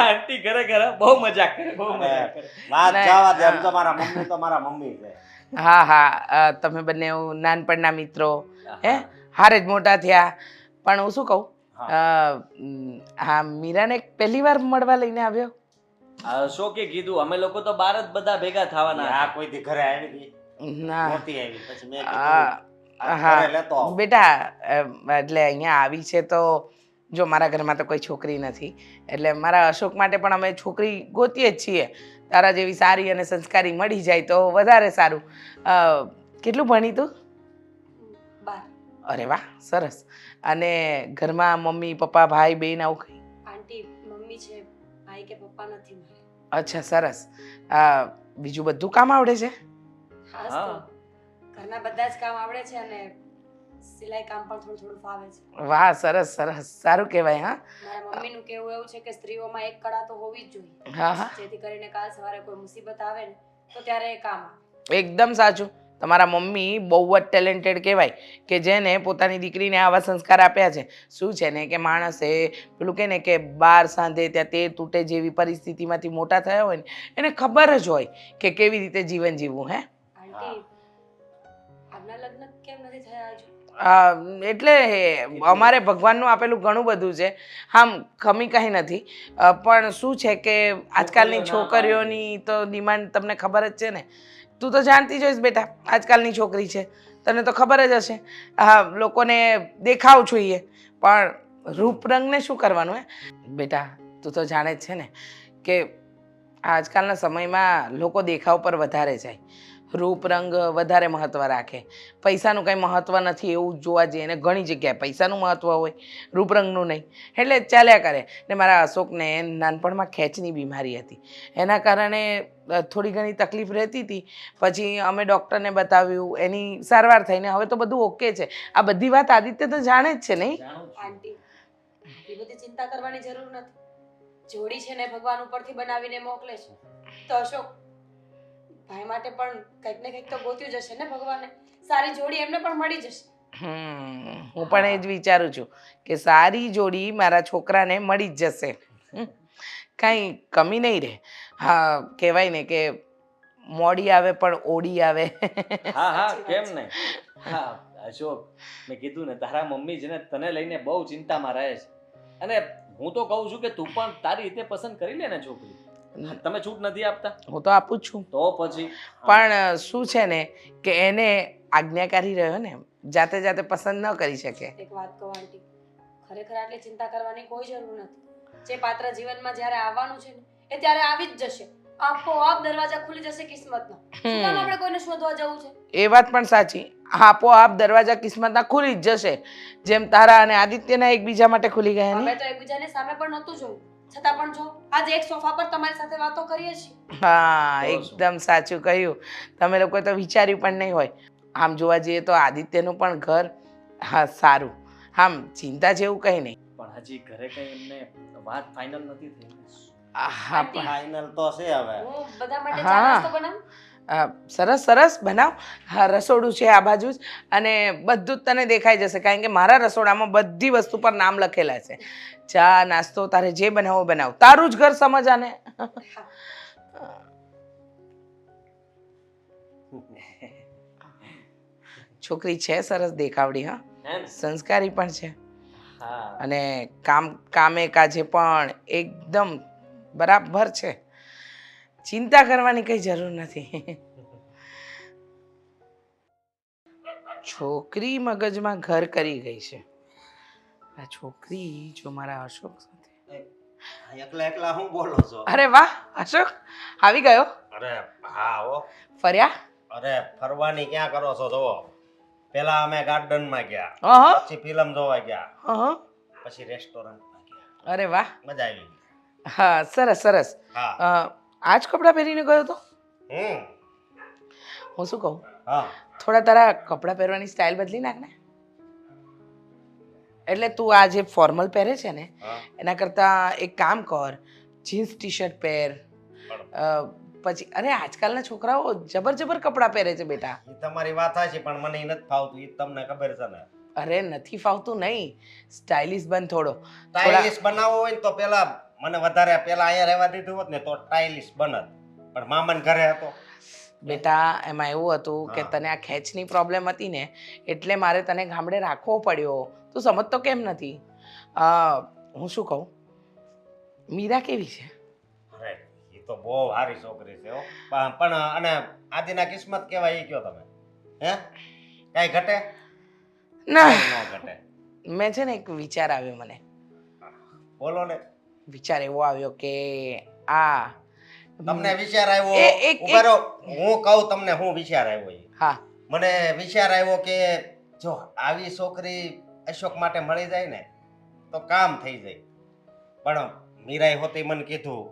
આંટી ખરેખર બહુ મજાક કરે, બહુ મજાક કરે. વાત જવા દે, આમ તો મારા મમ્મી તો મારા મમ્મી છે. હા હા તમે બંને નાનપણના મિત્રો હે હારે જ મોટા થયા. પણ હું શું કહું હા મીરાને પહેલી વાર મળવા લઈને આવ્યો. અશોકે કીધું અમે લોકો તો બાર જ બધા ભેગા થવાના આ હતા. કોઈ દી ઘરે આવી ગઈ ના નહોતી આવી, પછી મેં કીધું હા ઘરે લેતો આવું. બેટા એટલે અહીંયા આવી છે તો જો મારા ઘરમાં તો કોઈ છોકરી નથી એટલે મારા અશોક માટે પણ અમે છોકરી ગોતીએ જ છીએ. તારા જેવી સારી અને સંસ્કારી મળી જાય તો વધારે સારું. કેટલું ભણી તું? 12. અરે વાહ સરસ. અને ઘરમાં મમ્મી પપ્પા ભાઈ બહેન આવું કંઈ? આંટી મમ્મી છે, ભાઈ કે પપ્પા નથી મારે. અચ્છા સરસ. બીજું બધું કામ આવડે છે? ખાસ હા. તો ઘરના બધા જ કામ આવડે છે અને સિલાઈ કામ પણ થોડું થોડું ફાવે છે. વાહ સરસ સરસ સારું કહેવાય. હા મારા મમ્મીનું કહેવું એવું છે કે સ્ત્રીઓમાં એક કળા તો હોવી જ જોઈએ, હા હા જેથી કરીને કાલ સવારે કોઈ મુસીબત આવે ને તો ત્યારે એ કામ આવે. એકદમ સાચું. તમારા મમ્મી બહુ જ ટેલેન્ટેડ કહેવાય કે જેને પોતાની દીકરીને આવા સંસ્કાર આપ્યા છે. શું છે ને કે માણસે પેલું કહે ને કે બાર સાંધે ત્યાં તેર તૂટે જેવી પરિસ્થિતિમાંથી મોટા થયા હોય ને એને ખબર જ હોય કે કેવી રીતે જીવન જીવવું. હે આંટી આપના લગ્ન કેમ નથી થયા હજુ? એટલે અમારે ભગવાનનું આપેલું ઘણું બધું છે. આમ કમી કંઈ નથી. પણ શું છે કે આજકાલની છોકરીઓની તો ડિમાન્ડ તમને ખબર જ છે ને. તું તો જાણતી જ હોઈશ બેટા, આજકાલની છોકરી છે તને તો ખબર જ હશે. હા લોકોને દેખાવ જોઈએ પણ રૂપ રંગને શું કરવાનું હે બેટા? તું તો જાણે જ છે ને કે આજકાલના સમયમાં લોકો દેખાવ પર વધારે જાય, રૂપ રંગ વધારે મહત્ત્વ રાખે. પૈસાનું કંઈ મહત્ત્વ નથી એવું જોવા જઈએ ને ઘણી જગ્યાએ પૈસાનું મહત્ત્વ હોય, રૂપરંગનું નહીં. એટલે ચાલ્યા કરે. ને મારા અશોકને નાનપણમાં ખેંચની બીમારી હતી, એના કારણે થોડી ઘણી તકલીફ રહેતી હતી. પછી અમે ડૉક્ટરને બતાવ્યું, એની સારવાર થઈને હવે તો બધું ઓકે છે. આ બધી વાત આદિત્ય તો જાણે જ છે નહીં? આંટી એ બધી ચિંતા કરવાની જરૂર નથી. જોડી છે ને ભગવાન ઉપરથી બનાવીને મોકલે છે તો અશોક ભાઈ માટે પણ કંઈક ને કંઈક તો ગોત્યું જશે ને ભગવાને. સારી જોડી એમને પણ મળી જશે. હું પણ એ જ વિચારું છું કે સારી જોડી મારા છોકરાને મળી જ જશે. કાંઈ કમી નહીં રહે. હા કહેવાય ને કે મોડી આવે પણ ઓડી આવે. હા હા કેમ નહીં. હા અશોક મેં કીધું ને તારા મમ્મી છે ને તને લઈને બહુ ચિંતામાં રહે છે. અને હું તો કહું છું કે તું પણ તારી રીતે પસંદ કરી લે ને છોકરી. તમે છૂટ નથી આપતા? હું તો આપું જ છું. તો પછી પણ શું છે ને કે એને આજ્ઞાકારી રહ્યો ને, જાતે જાતે પસંદ ન કરી શકે. એક વાત કહું આંટી, ખરેખર આટલી ચિંતા કરવાની કોઈ જરૂર નથી. જે પાત્ર જીવનમાં જ્યારે આવવાનું છે ને એ ત્યારે આવી જ જશે. આપોઆપ દરવાજા ખુલી જશે કિસ્મતના. શું કામ આપણે કોઈને શોધવા જવું છે? એ વાત પણ સાચી. આપોઆપ દરવાજા કિસ્મતના ખુલી જ જશે, જેમ તારા અને આદિત્યના એકબીજા માટે ખુલી ગયા અમે ને. તો એકબીજાને સામે પણ નહોતું જોયું, છતાં પણ જો આજે એક સોફા પર તમારી સાથે વાતો કરીએ છીએ. હા એકદમ સાચું કહ્યું. તમે લોકોએ તો વિચાર્યું પણ નહીં હોય. આમ જોવા જઈએ તો આદિત્યનું પણ ઘર હા સારું. આમ ચિંતા જેવું કંઈ નહીં. પણ હજી ઘરે કઈ એમને વાત ફાઇનલ નથી થઈ. હા પણ ફાઇનલ તો છે હવે. હું બધા માટે હા. ચા નાસ્તો બનાવું? સરસ સરસ બનાવ. હા રસોડું છે આ બાજુ જ અને બધું જ તને દેખાઈ જશે કારણ કે મારા રસોડામાં બધી વસ્તુ પર નામ લખેલા છે. ચા નાસ્તો તારે જે બનાવો બનાવ. તારું જ ઘર સમજ આને. હા. છોકરી છે સરસ દેખાવડી. હા હે ને? સંસ્કારી પણ છે હા અને કામે કાજે પણ એકદમ બરાબર છે. ચિંતા કરવાની કઈ જરૂર નથી. છોકરી મગજમાં ઘર કરી ગઈ છે. આ છોકરી જો મારા અશોક સાથે. એકલા એકલા હું બોલો છો? અરે વાહ અશોક આવી ગયો. અરે હા હો. ફર્યા? અરે ફરવાની ક્યાં કરો છો? જુઓ, પેલા અમે ગાર્ડનમાં ગયા, અહં, પછી ફિલ્મ જોવા ગયા, અહં. પછી રેસ્ટોરન્ટમાં ગયા. અરે વાહ. મજા આવી. હા સરસ સરસ. હા. આ જ કપડાં પહેરીને ગયો તો? હું શું કહું, હા. થોડા તારા કપડાં પહેરવાની સ્ટાઇલ બદલી નાખ ને. એટલે તું આ જે ફોર્મલ પહેરે છે ને હા. એના કરતાં એક કામ કર, જીન્સ ટી શર્ટ પહેર. પછી અરે આજકાલના છોકરાઓ જબર જબર કપડાં પહેરે છે બેટા. એ તમારી વાત છે પણ મને ઈ નથી ફાવતું, ઈ તમને ખબર છે ને. અરે નથી ફાવતું નહીં, સ્ટાઇલિશ બન થોડો. સ્ટાઇલિશ બનાવવો હોય ને તો પેલા મને વધારે પેલા અહીંયા રહેવા દીધું હોત ને તો સ્ટાઇલિશ બનત, પણ મામાને ઘરે હતો. બેટા એમાં એવું હતું કે હા. તને આ ખેંચની પ્રોબ્લેમ હતી ને એટલે મારે તને ગામડે રાખવો પડ્યો. તું સમજતો કેમ નથી? હું શું કહું, મીરા કેવી છે? અરે એ તો બહુ સારી છોકરી છે હો. પણ અને આદિના કિસ્મત કેવાય એ કયો તમે? હે કઈ ઘટે? ના, કાંઈ ન ઘટે. મેં છે ને એક વિચાર આવ્યો મને. બોલો ને. વિચાર એવો આવ્યો કે આ તમને વિચાર આવ્યો? એક- ઉભા રહો, હું કહું તમને હું વિચાર આવ્યો એ. હા મને વિચાર આવ્યો કે જો આવી છોકરી અશોક માટે મળી જાય ને તો કામ થઈ જાય. પણ મીરાએ હોતી મને કીધું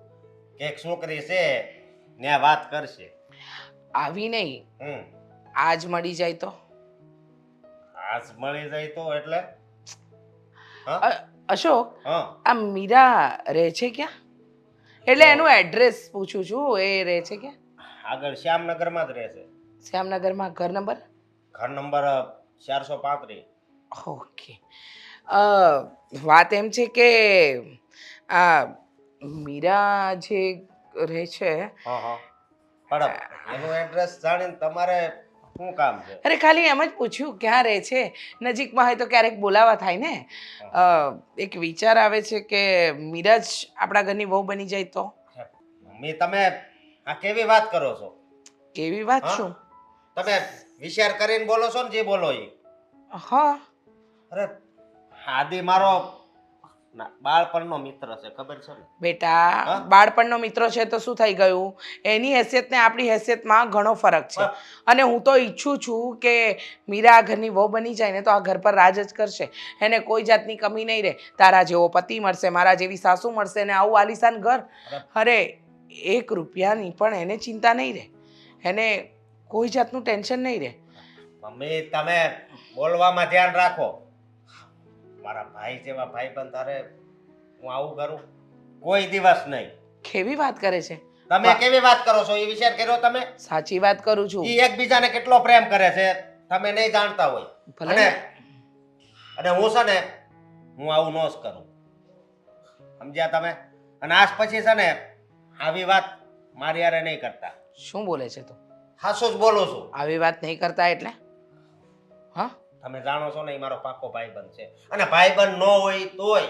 કે એક છોકરી છે ને વાત કરશે. આવી નહીં, હમ આજ મળી જાય તો? આજ મળી જાય તો એટલે હા અશોક, હા આ મીરા રહે છે ક્યાં? એટલે એનું એડ્રેસ પૂછું છું, એ રહે છે ક્યાં? આગળ શ્યામનગરમાં જ રહે છે. શ્યામનગરમાં ઘર નંબર? ઘર નંબર 435. ઓકે. વાત એમ છે કે આ મીરા જે રહે છે, હા હા પણ એનું એડ્રેસ જાણીને તમારે શું કામ છે? અરે ખાલી એમ જ પૂછ્યું ક્યાં રહે છે, નજીકમાં હોય તો ક્યારેક બોલાવા થાય ને. એક વિચાર આવે છે કે મીરા જ આપણા ઘરની વહુ બની જાય તો? મમ્મી તમે આ કેવી વાત કરો છો? કેવી વાત હા? શું? તમે વિચાર કરીને બોલો છો ને જે બોલો એ. હા અરે આદિ મારો બાળપણનો મિત્ર છે, ખબર છે ને? બેટા, હા? બાળપણનો મિત્ર છે તો શું થઈ ગયું? એની હેસિયત ને આપણી હેસિયતમાં ઘણો ફરક છે. હા. અને હું તો ઈચ્છું છું કે મીરા આ ઘરની વહુ બની જાય ને તો આ ઘર પર રાજ જ કરશે. એને કોઈ જાતની કમી નહીં રહે. તારા જેવો પતિ મળશે, મારા જેવી સાસુ મળશે ને આવું આલીશાન ઘર. અરે 1 રૂપિયાની પણ એને ચિંતા નહીં રહે, એને કોઈ જાતનું ટેન્શન નહીં રહે. મમ્મી તમે બોલવામાં ધ્યાન રાખો. મારા ભાઈ જેવા ભાઈબંધ તારે હું આવું કરું? કોઈ દિવસ નહીં. કેવી વાત કરે છે? તમે કેવી વાત કરો છો એ વિચાર કર્યો તમે? સાચી વાત કરું છું. ઈ એકબીજાને કેટલો પ્રેમ કરે છે તમે નહીં જાણતા હોય. ભલે અને ને. અને હું છે ને હું આવું ન જ કરું, સમજ્યા તમે? અને આજ પછી છે ને આવી વાત મારી હારે નહીં કરતા. શું બોલે છે તું? હાસું જ બોલું છું. આવી વાત નહીં કરતા એટલે? હા, તમે જાણો છો ને એ મારો પાકો ભાઈબંધ છે. અને ભાઈબંધ ન હોય તોય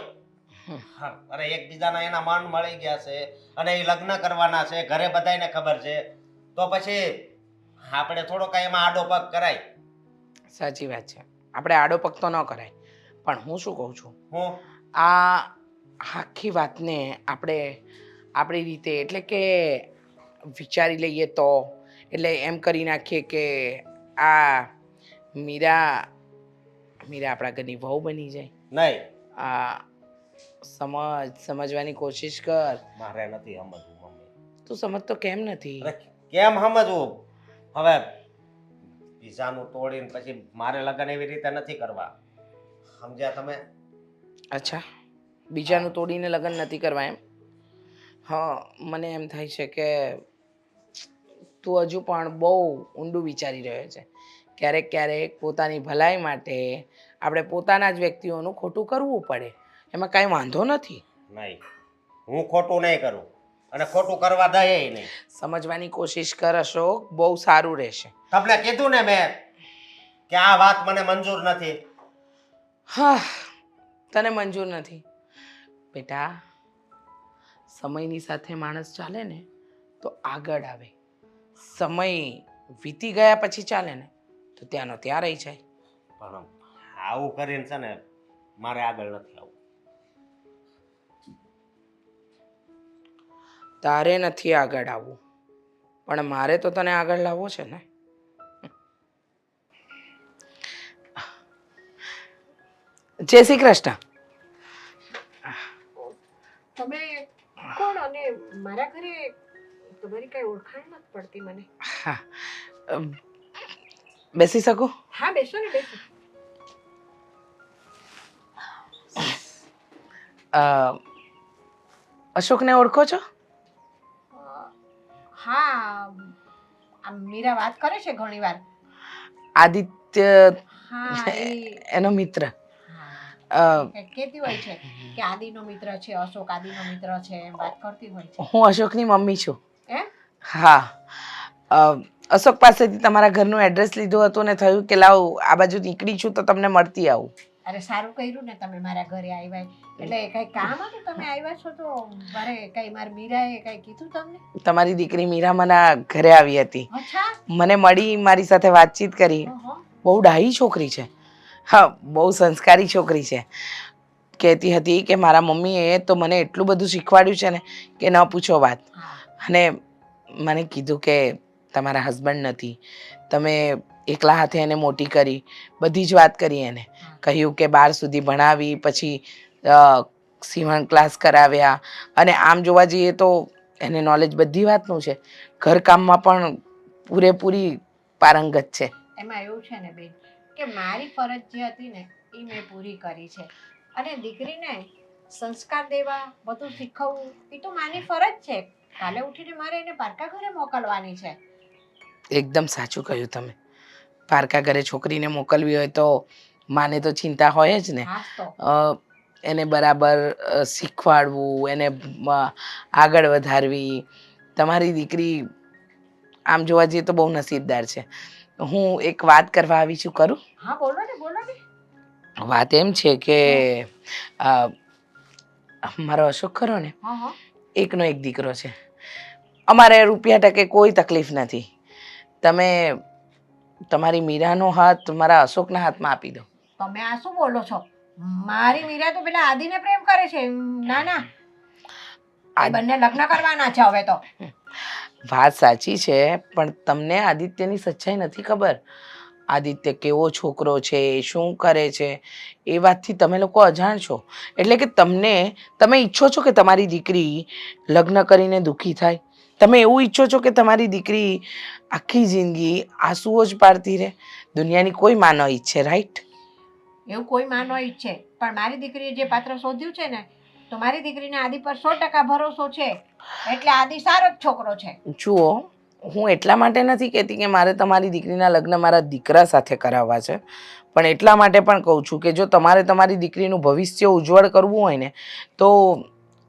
હા, અરે એકબીજાના એના મન મળી ગયા છે અને એ લગ્ન કરવાના છે, ઘરે બધાયને ખબર છે, તો પછી આપણે થોડો કાંઈ એમાં આડો પગ કરાય. સાચી વાત છે, આપણે આડો પગ તો ન કરાય. પણ હું શું કહું છું, હું આ આખી વાતને આપણે આપણી રીતે એટલે કે વિચારી લઈએ તો, એટલે એમ કરી નાખીએ કે આ મીરા આપણા ઘરની વહુ બની જાય. નહીં, આ સમજવાની કોશિશ કર. મારે નથી સમજવું મમ્મી. તું સમજતો કેમ નથી? અરે કેમ સમજવું? હવે બીજાનું તોડીને પછી મારે લગ્ન એવી રીતે નથી કરવા, સમજ્યા તમે? અચ્છા, બીજાનું તોડીને લગ્ન નથી કરવા એમ? હા, મને એમ થાય છે કે તું હજુ પણ બહુ ઊંડું વિચારી રહ્યો છે. ક્યારેક પોતાની ભલાઈ માટે આપણે પોતાના જ વ્યક્તિઓનું ખોટું કરવું પડે, એમાં કાંઈ વાંધો નથી. નહીં, હું ખોટું નહીં કરું અને ખોટું કરવા દઈએ નહીં. સમજવાની કોશિશ કર અશોક, બહુ સારું રહેશે. તમને કીધું ને મેં કે આ વાત મને મંજૂર નથી. હા, તને મંજૂર નથી બેટા. સમયની સાથે માણસ ચાલે ને તો આગળ આવે, સમય વીતી ગયા પછી ચાલે ને તો ત્યાંનો ત્યાં રહી જાય. પણ આવું કરીને છે ને મારે આગળ નથી આવવું. તારે નથી આગળ આવવું, પણ મારે તો તને આગળ લાવવો છે ને. જય શ્રી કૃષ્ણ. તમે કોણ? અને મારા ઘરે તમારી કઈ ઓળખાણ નથી પડતી મને. હા, બેસી શકો? હા બેસો ને, બેસો. અશોકને ઓળખો છો? હા, આ મીરા વાત કરે છે ઘણી વાર. આદિત્ય હા એ એનો મિત્ર. હા, કંઈક કહેતી હોય છે કે આદિનો મિત્ર છે, અશોક આદિનો મિત્ર છે, એમ વાત કરતી હોય છે. હું અશોકની મમ્મી છું. એમ? હા. અશોક પાસેથી તમારા ઘરનું એડ્રેસ લીધું હતું ને થયું કે લાવ આ બાજુ નીકળી છું તો તમને મળતી આવું. અરે સારું કર્યું ને તમે મારા ઘરે આવ્યા. એટલે કઈ કામ હતું તમે આવ્યા છો તો મારે કઈ મારી મીરાએ કઈ કીધું તમને? તમારી દીકરી મીરા મારા ઘરે આવી હતી, અચ્છા. મને મળી, મારી સાથે વાતચીત કરી. ઓહો. બહુ ડાહી છોકરી છે. હા, બહુ સંસ્કારી છોકરી છે. કહેતી હતી કે મારા મમ્મીએ તો મને એટલું બધું શીખવાડ્યું છે ને કે ન પૂછો વાત. હા. અને મને કીધું કે તમારા હસબન્ડ નથી, તમે એકલા હાથે એને મોટી કરી, બધી જ વાત કરી એને. કહ્યું કે 12 સુધી ભણાવી, પછી સીવણ ક્લાસ કરાવ્યા, અને આમ જોવા જઈએ તો એને નોલેજ બધી વાતનું છે. ઘરકામમાં પણ પૂરેપૂરી પારંગત છે. એમાં એવું છે ને બેન કે મારી ફરજ જે હતી ને એ મેં પૂરી કરી છે, અને દીકરીને સંસ્કાર દેવા, બધું શીખવવું એ તો મારી ફરજ છે. કાલે ઉઠીને મારે એને પારકા ઘરે મોકલવાની છે. એકદમ સાચું કહ્યું તમે. પારકા ઘરે છોકરીને મોકલવી હોય તો માને તો ચિંતા હોય જ ને. હાસ તો. એને બરાબર શીખવાડવું, એને આગળ વધારવી. તમારી દીકરી આમ જોવા જઈએ તો બહુ નસીબદાર છે. હું એક વાત કરવા આવી છું, કરું? હા, બોલો ને, બોલો ને. વાત એમ છે કે મારો અશોક ખરો ને, હા હા. એકનો એક દીકરો છે. અમારે રૂપિયા ટકે કોઈ તકલીફ નથી. તમે તમારી મીરાનો હાથ મારા અશોકના હાથમાં આપી દો. તમે આ શું બોલો છો? મારી મીરા તો પેલા આદિને પ્રેમ કરે છે. ના ના, એ બંને લગ્ન કરવાના છે હવે તો. વાત સાચી છે, પણ તમને આદિત્યની સચ્ચાઈ નથી ખબર. આદિત્ય કેવો છોકરો છે, શું કરે છે, એ વાતથી તમે લોકો અજાણ છો. એટલે કે તમે ઈચ્છો છો કે તમારી દીકરી લગ્ન કરીને દુઃખી થાય? તમે એવું ઈચ્છો છો કે તમારી દીકરી આખી જિંદગી આંસુઓ જ પાડતી રહે? દુનિયાની કોઈ માં ન ઈચ્છે, રાઈટ? એવું કોઈ માં ન ઈચ્છે, પણ મારી દીકરીએ જે પાત્ર શોધ્યું છે ને, તો મારી દીકરીને આદિ પર 100% ભરોસો છે. એટલે આદિ સારો જ છોકરો છે. જુઓ, હું એટલા માટે નથી કહેતી કે મારે તમારી દીકરીના લગ્ન મારા દીકરા સાથે કરાવવા છે, પણ એટલા માટે પણ કહું છું કે જો તમારે તમારી દીકરીનું ભવિષ્ય ઉજ્જવળ કરવું હોય ને તો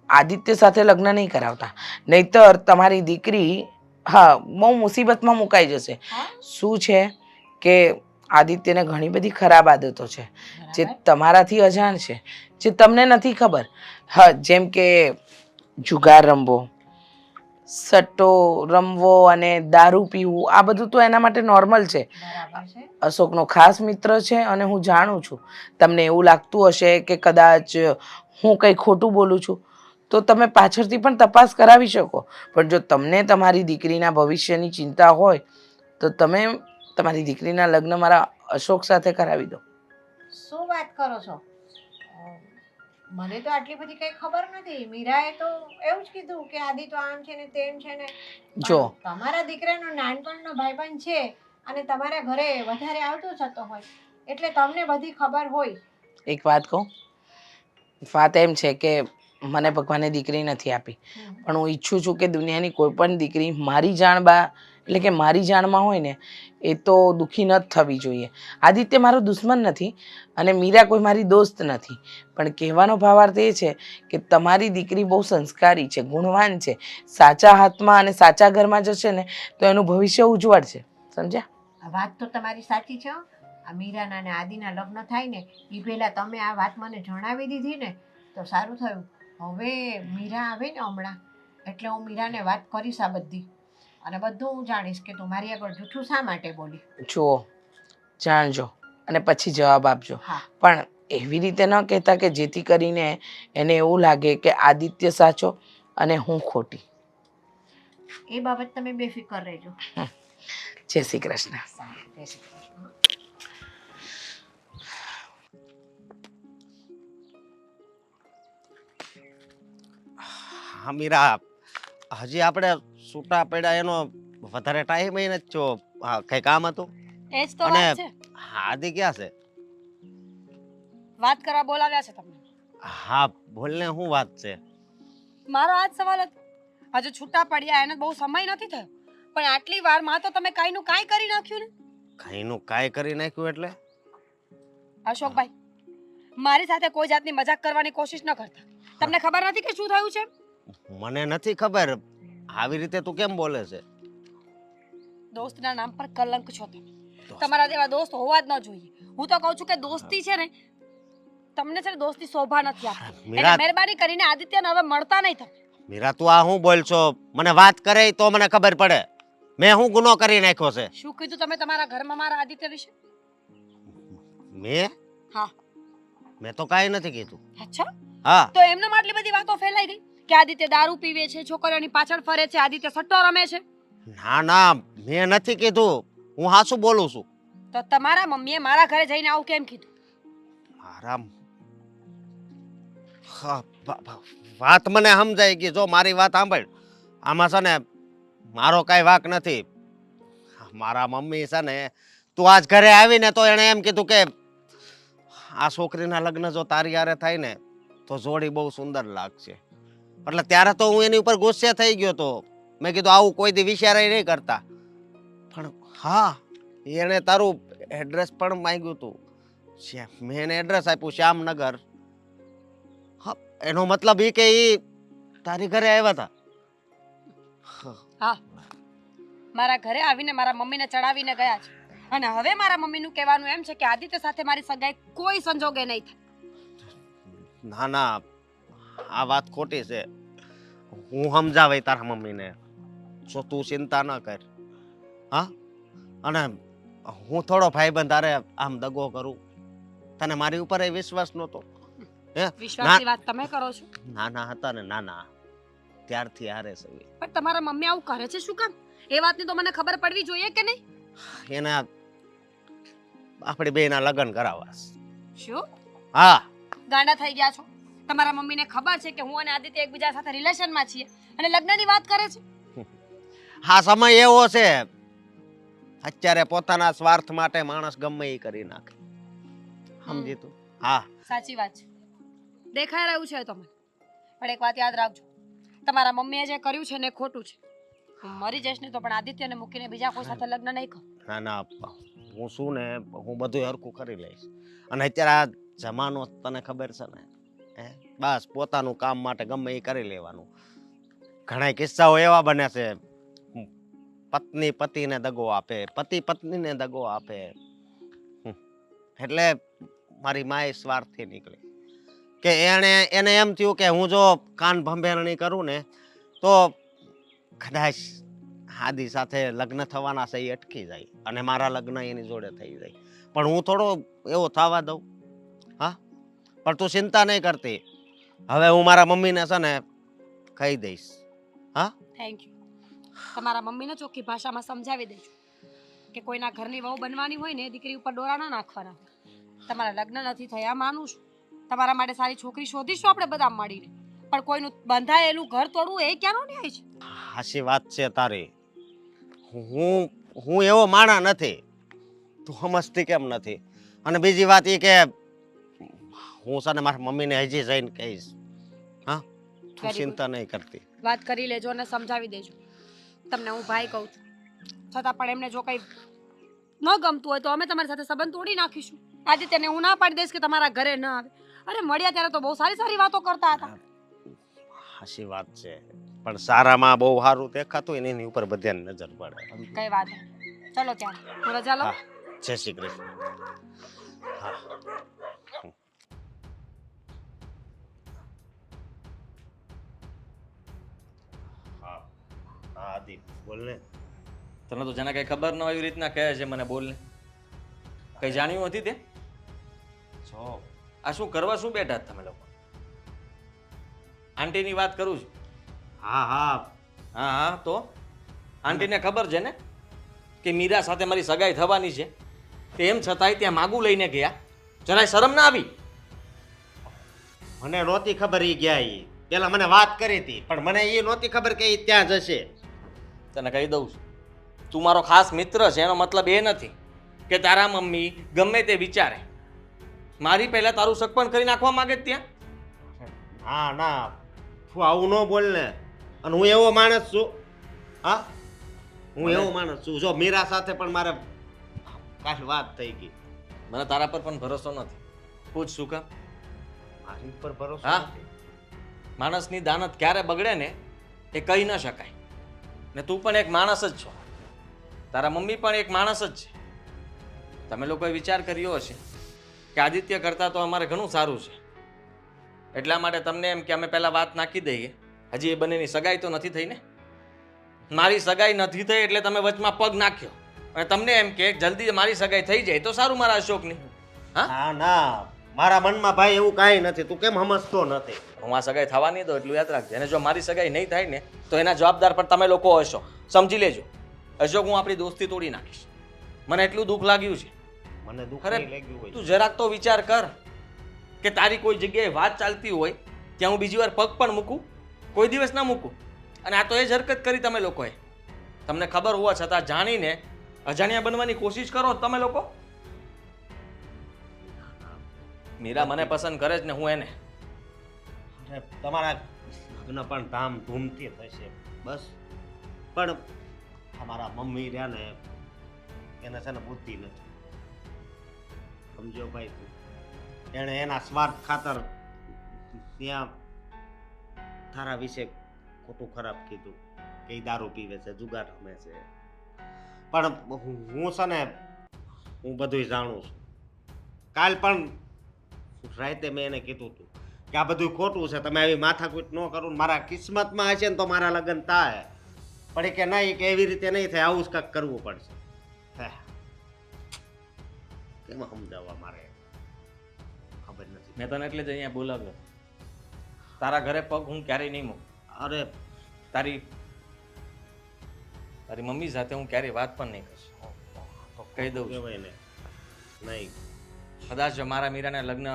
આદિત્ય સાથે લગ્ન નહીં કરાવતા. નહીંતર તમારી દીકરી બહુ મુસીબતમાં મુકાઈ જશે. શું છે કે આદિત્યને ઘણી બધી ખરાબ આદતો છે જે તમારાથી અજાણ છે, જે તમને નથી ખબર. જેમ કે જુગાર રમવો, સટ્ટો રમવો અને દારૂ પીવું, આ બધું તો એના માટે નોર્મલ છે. બરાબર છે. અશોકનો ખાસ મિત્ર છે અને હું જાણું છું. તમને એવું લાગતું હશે કે કદાચ હું કંઈ ખોટું બોલું છું તો તમે પાછળથી પણ તપાસ કરાવી શકો. પણ જો તમને તમારી દીકરીના ભવિષ્યની ચિંતા હોય તો તમે તમારી દીકરીના લગ્ન મારા અશોક સાથે કરાવી દો. શું વાત કરો છો? મને તો આટલી બધી કઈ ખબર નથી. મીરાએ તો એવું જ કીધું કે આદિ તો આમ છે ને તેમ છે ને. જો તમારા દીકરાનો નાનપણનો ભાઈબંધ છે અને તમારા ઘરે વધારે આવતો જતો હોય, એટલે તમને બધી ખબર હોય. એક વાત કહું? વાત એમ છે કે મને ભગવાને દીકરી નથી આપી, પણ હું ઈચ્છું છું કે દુનિયાની કોઈ પણ દીકરી મારી જાણબા એટલે કે મારી જાણમાં હોય ને એ તો દુઃખી ન જ થવી જોઈએ. આદિત્ય મારો દુશ્મન નથી અને મીરા કોઈ મારી દોસ્ત નથી, પણ કહેવાનો ભાવાર્થ એ છે કે તમારી દીકરી બહુ સંસ્કારી છે, ગુણવાન છે. સાચા હાથમાં અને સાચા ઘરમાં જશે ને તો એનું ભવિષ્ય ઉજ્જવળ છે. સમજ્યા? આ વાત તો તમારી સાચી છે. આ મીરાના અને આદિના લગ્ન થાય ને એ પહેલા તમે આ વાત મને જણાવી દીધી ને તો સારું થયું. હવે મીરા આવે ને હમણાં, એટલે હું મીરાને વાત કરીશ આ બધી, અને બધું હું જાણીશ કે તું મારી આગળ જૂઠું શા માટે બોલી. જુઓ, જાણજો અને પછી જવાબ આપજો. પણ એવી રીતે ન કહેતા કે જેથી કરીને એને એવું લાગે કે આદિત્ય સાચો અને હું ખોટી. એ બાબત તમે બેફિકર રહેજો. જય શ્રી કૃષ્ણ. જય શ્રી કૃષ્ણ. હા મીરા, હજી આપણે છૂટા પડ્યા એનો વધારે ટાઈમ નથી થયો. કઈ કામ હતું? એ જ તો અને વાત છે. આદિ ક્યાં છે? વાત કરવા બોલાવ્યા છે તમને. હા બોલને, શું વાત છે? મારો આ જ સવાલ હતો. હજુ છૂટા પડ્યા એને બહુ સમય નથી થયો, પણ આટલી વારમાં તો તમે કાંઈનું કાંઈ કરી નાખ્યું ને. કઈનું કાંઈ કરી નાખ્યું એટલે? અશોકભાઈ, મારી સાથે કોઈ જાતની મજાક કરવાની કોશિશ ન કરતા. તમને ખબર નથી કે શું થયું છે? મને નથી ખબર. આવી રીતે તું કેમ બોલે છે? દોસ્તના નામ પર કલંક છો તમે. તમારા જેવા દોસ્ત હોવા જ ન જોઈએ. હું તો કહું છું કે દોસ્તી છે ને, તમને છે ને દોસ્તી શોભા નથી આપતી. મીરા- એટલે મહેરબાની કરીને આદિત્યને હવે મળતા નહીં તમે. મીરા, તું આ શું બોલ છો? મને વાત કરે તો મને ખબર પડે. મેં શું ગુનો કરી નાખ્યો છે? શું કીધું તમે તમારા ઘરમાં મારા આદિત્ય વિશે? મેં હા. મેં તો કાંઈ નથી કીધું. અચ્છા, હા. તો એમનામાં આટલી બધી વાતો ફેલાઈ ગઈ કે આદિત્ય દારૂ પીવે છે, છોકરીઓની પાછળ ફરે છે, આદિત્ય સટ્ટો રમે છે. ના ના, મેં નથી કીધું. હું હાચું બોલું છું. તો તમારા મમ્મીએ મારા ઘરે જઈને આવું કેમ કીધું? મારા હા, વાત મને સમજાઈ ગઈ. જો મારી વાત સાંભળ. આમાં છે ને મારો કાંઈ વાંક નથી. મારા મમ્મી છે ને, તું આજ ઘરે આવીને તો એણે એમ કીધું કે આ છોકરીના લગ્ન જો તારી હારે થાય ને તો જોડી બહુ સુંદર લાગશે. એટલે ત્યારે તો હું એની ઉપર ગુસ્સે થઈ ગયો તો. મેં કીધું આવું કોઈ દી વિચારે નહીં કરતા. પણ હા, એણે તારું એડ્રેસ પણ માંગ્યું હતું. મેં એને એડ્રેસ આપ્યું શ્યામનગર. હા, એનો મતલબ એ કે એ તારી ઘરે આવ્યા હતા. હા, મારા ઘરે આવીને મારા મમ્મીને ચડાવીને ગયા છે. અને હવે મારા મમ્મીનું કહેવાનું એમ છે કે આદિત્ય સાથે મારી સગાઈ કોઈ સંજોગે નહીં થાય. ના ના, આ વાત ખોટી છે. હું સમજાવે તારા મમ્મીને. જો તું ચિંતા ન કર. હા, અને હું થોડો ભાઈબંધ તારે આમ દગો કરું. તને મારી ઉપર એ વિશ્વાસ નહોતો. વિશ્વાસની વાત તમે કરો છો? નાના હતા ને નાના ત્યારથી હારે છે. પણ તમારા મમ્મી આવું કરે છે શું કામ? એ વાતની તો મને ખબર પડવી જોઈએ કે નહીં? એના આપણી બેના લગ્ન કરાવવા. શું હા. ગાંડા થઈ ગયા છો? તમારા મમ્મીને ખબર છે કે હું અને આદિત્ય એકબીજા સાથે રિલેશનમાં છીએ અને લગ્નની વાત કરે છે? હા, સમય એવો છે. અત્યારે પોતાના સ્વાર્થ માટે માણસ ગમે એ કરી નાખે. સમજી તું? હા, સાચી વાત છે. દેખાઈ રહ્યું છે તમને. પણ એક વાત યાદ રાખજો, તમારા મમ્મીએ જે કર્યું છે ને એ ખોટું છે. હું મરી જઈશ ને તો પણ આદિત્યને મૂકીને બીજા કોઈ સાથે લગ્ન નહીં કરું. ના ના, હું શું ને, હું બધું હરખું કરી લઈશ. અને અત્યારે આ જમાનો તને ખબર છે ને, બસ પોતાનું કામ માટે ગમે એ કરી લેવાનું. ઘણા કિસ્સાઓ એવા બને છે, પત્ની પતિને દગો આપે, પતિ પત્નીને દગો આપે. એટલે મારી માએ સ્વાર્થથી નીકળી કે એને એમ થયું કે હું જો કાન ભંભેરણી કરું ને તો કદાચ આદિ સાથે લગ્ન થવાના છે એ અટકી જાય અને મારા લગ્ન એની જોડે થઈ જાય. પણ હું થોડો એવો થવા દઉં. હા, પણ તું ચિંતા નહીં કરતી. હવે હું મારા મમ્મીને છે ને કહી દઈશ. હા, થેન્ક યુ. તમારા મમ્મીને ચોખ્ખી ભાષામાં સમજાવી દેજો કે કોઈના ઘરની વહુ બનવાની હોય ને દીકરી ઉપર દોરા ના નાખવાના. તમારા લગ્ન નથી થયા માનું છું. તમારા માટે સારી છોકરી શોધીશું આપણે બધા મળીને. પણ કોઈનું બંધાયેલું ઘર તોડવું એ ક્યાંનો ન્યાય છે? હાચી વાત છે તારી. હું એવો માણા નથી. તું સમજતી કેમ નથી? અને બીજી વાત એ કે હું છે ને મારા મમ્મીને હજી જઈને કહીશ. હા, તું ચિંતા નહીં કરતી. વાત કરી લેજો અને સમજાવી દેજો. તમને હું ભાઈ કહું છું, છતાં પણ એમને જો કંઈ ન ગમતું હોય તો અમે તમારી સાથે સંબંધ તોડી નાખીશું. આદિત્યને હું ના પાડી દઈશ કે તમારા ઘરે ન આવે. અરે મળ્યા ત્યારે તો બહુ સારી સારી વાતો કરતા હતા. હાચી વાત છે, પણ સારામાં બહુ સારું દેખાતું હોય ને એની ઉપર બધાની નજર પડે. કઈ વાત નહીં. ચલો ત્યારે હું રજા લઉં. હા, જય શ્રી કૃષ્ણ. હા. હા, આદિ બોલ ને. તને તો જેને કઈ ખબર ન હોય એવી રીતના કહે છે મને, બોલ ને. કઈ જાણ્યું નથી તે? જો આ શું કરવા શું બેઠા જ તમે લોકો? આંટીની વાત કરું છું. હા હા હા હા, તો આંટીને ખબર છે ને કે મીરા સાથે મારી સગાઈ થવાની છે. તેમ છતાંય ત્યાં માગું લઈને ગયા. જરાય શરમ ના આવી? મને નહોતી ખબર ઈ ગયા ઈ. પેલા મને વાત કરી હતી પણ મને એ નહોતી ખબર કે ઈ ત્યાં જશે. તને કહી દઉં છું, તું મારો ખાસ મિત્ર છે એનો મતલબ એ નથી કે તારા મમ્મી ગમે તે વિચારે મારી પહેલા તારું સગપણ કરી નાખવા માંગે છે ત્યાં. ના ના, તું આવું ન બોલ ને. અને હું એવો માણસ છું. હા, હું એવો માણસ છું. જો મીરા સાથે પણ મારે કાલ વાત થઈ ગઈ. મને તારા પર પણ ભરોસો નથી. પૂછ શું કામ? મારી ઉપર ભરોસો હા. નથી. માણસની દાનત ક્યારે બગડે ને એ કહી ન શકાય. ને તું પણ એક માણસ જ છો, તારા મમ્મી પણ એક માણસ જ છે. તમે લોકોએ વિચાર કર્યો હશે કે આદિત્ય કરતાં તો અમારે ઘણું સારું છે, એટલા માટે તમને એમ કે અમે પહેલાં વાત નાખી દઈએ. હજી એ બંનેની સગાઈ તો નથી થઈ ને. મારી સગાઈ નથી થઈ એટલે તમે વચમાં પગ નાખ્યો અને તમને એમ કે જલ્દી મારી સગાઈ થઈ જાય તો સારું મારા અશોકની. હા, ના ના, મારા મનમાં ભાઈ એવું કાંઈ નથી. તું કેમ સમજતો નથી? હું આ સગાઈ થવા નહીં દો એટલું યાદ રાખજે. અને જો મારી સગાઈ નહીં થાય ને તો એના જવાબદાર પણ તમે લોકો હશો, સમજી લેજો. અશોક, હું આપણી દોસ્તી તોડી નાખીશ. મને એટલું દુઃખ લાગ્યું છે. મને દુઃખ અરે, નહીં લાગ્યું હોય. તું જરાક તો વિચાર કર કે તારી કોઈ જગ્યાએ વાત ચાલતી હોય ત્યાં હું બીજી વાર પગ પણ મૂકું? કોઈ દિવસ ના મૂકું. અને આ તો એ જ હરકત કરી તમે લોકોએ. તમને ખબર હોવા છતાં જાણીને અજાણ્યા બનવાની કોશિશ કરો તમે લોકો. મીરા મને પસંદ કરે જ ને હું એને. અરે, તમારા લગ્ન પણ ધામધૂમથી થશે બસ. પણ અમારા મમ્મી રહ્યા ને એને છે ને બુદ્ધિ નથી. સમજો ભાઈ તું, એણે એના સ્વાર્થ ખાતર ત્યાં તારા વિશે ખોટું ખરાબ કીધું કે ઈ દારૂ પીવે છે, જુગાર રમે છે. પણ હું છે ને હું બધું જાણું છું. કાલ પણ રાતે મેં એને કીધું હતું કે આ બધું ખોટું છે, તમે આવી માથાકૂટ ન કરો. મારા કિસ્મતમાં હશે ને તો મારા લગ્ન થાય, પણ એ કે નહીં, કે એવી રીતે નહીં થાય, આવું જ કંઈક કરવું પડશે. હે, કેમ સમજાવવા મારે ખબર નથી. મેં તને એટલે જ અહીંયા બોલાવ્યો. તારા ઘરે પગ હું ક્યારેય નહીં મૂકું. અરે તારી મમ્મી સાથે હું ક્યારેય વાત પણ નહીં કરું. કહી દઉં છું. કહેવાય ને નહીં. કદાચ જો મારા મીરાના લગ્ન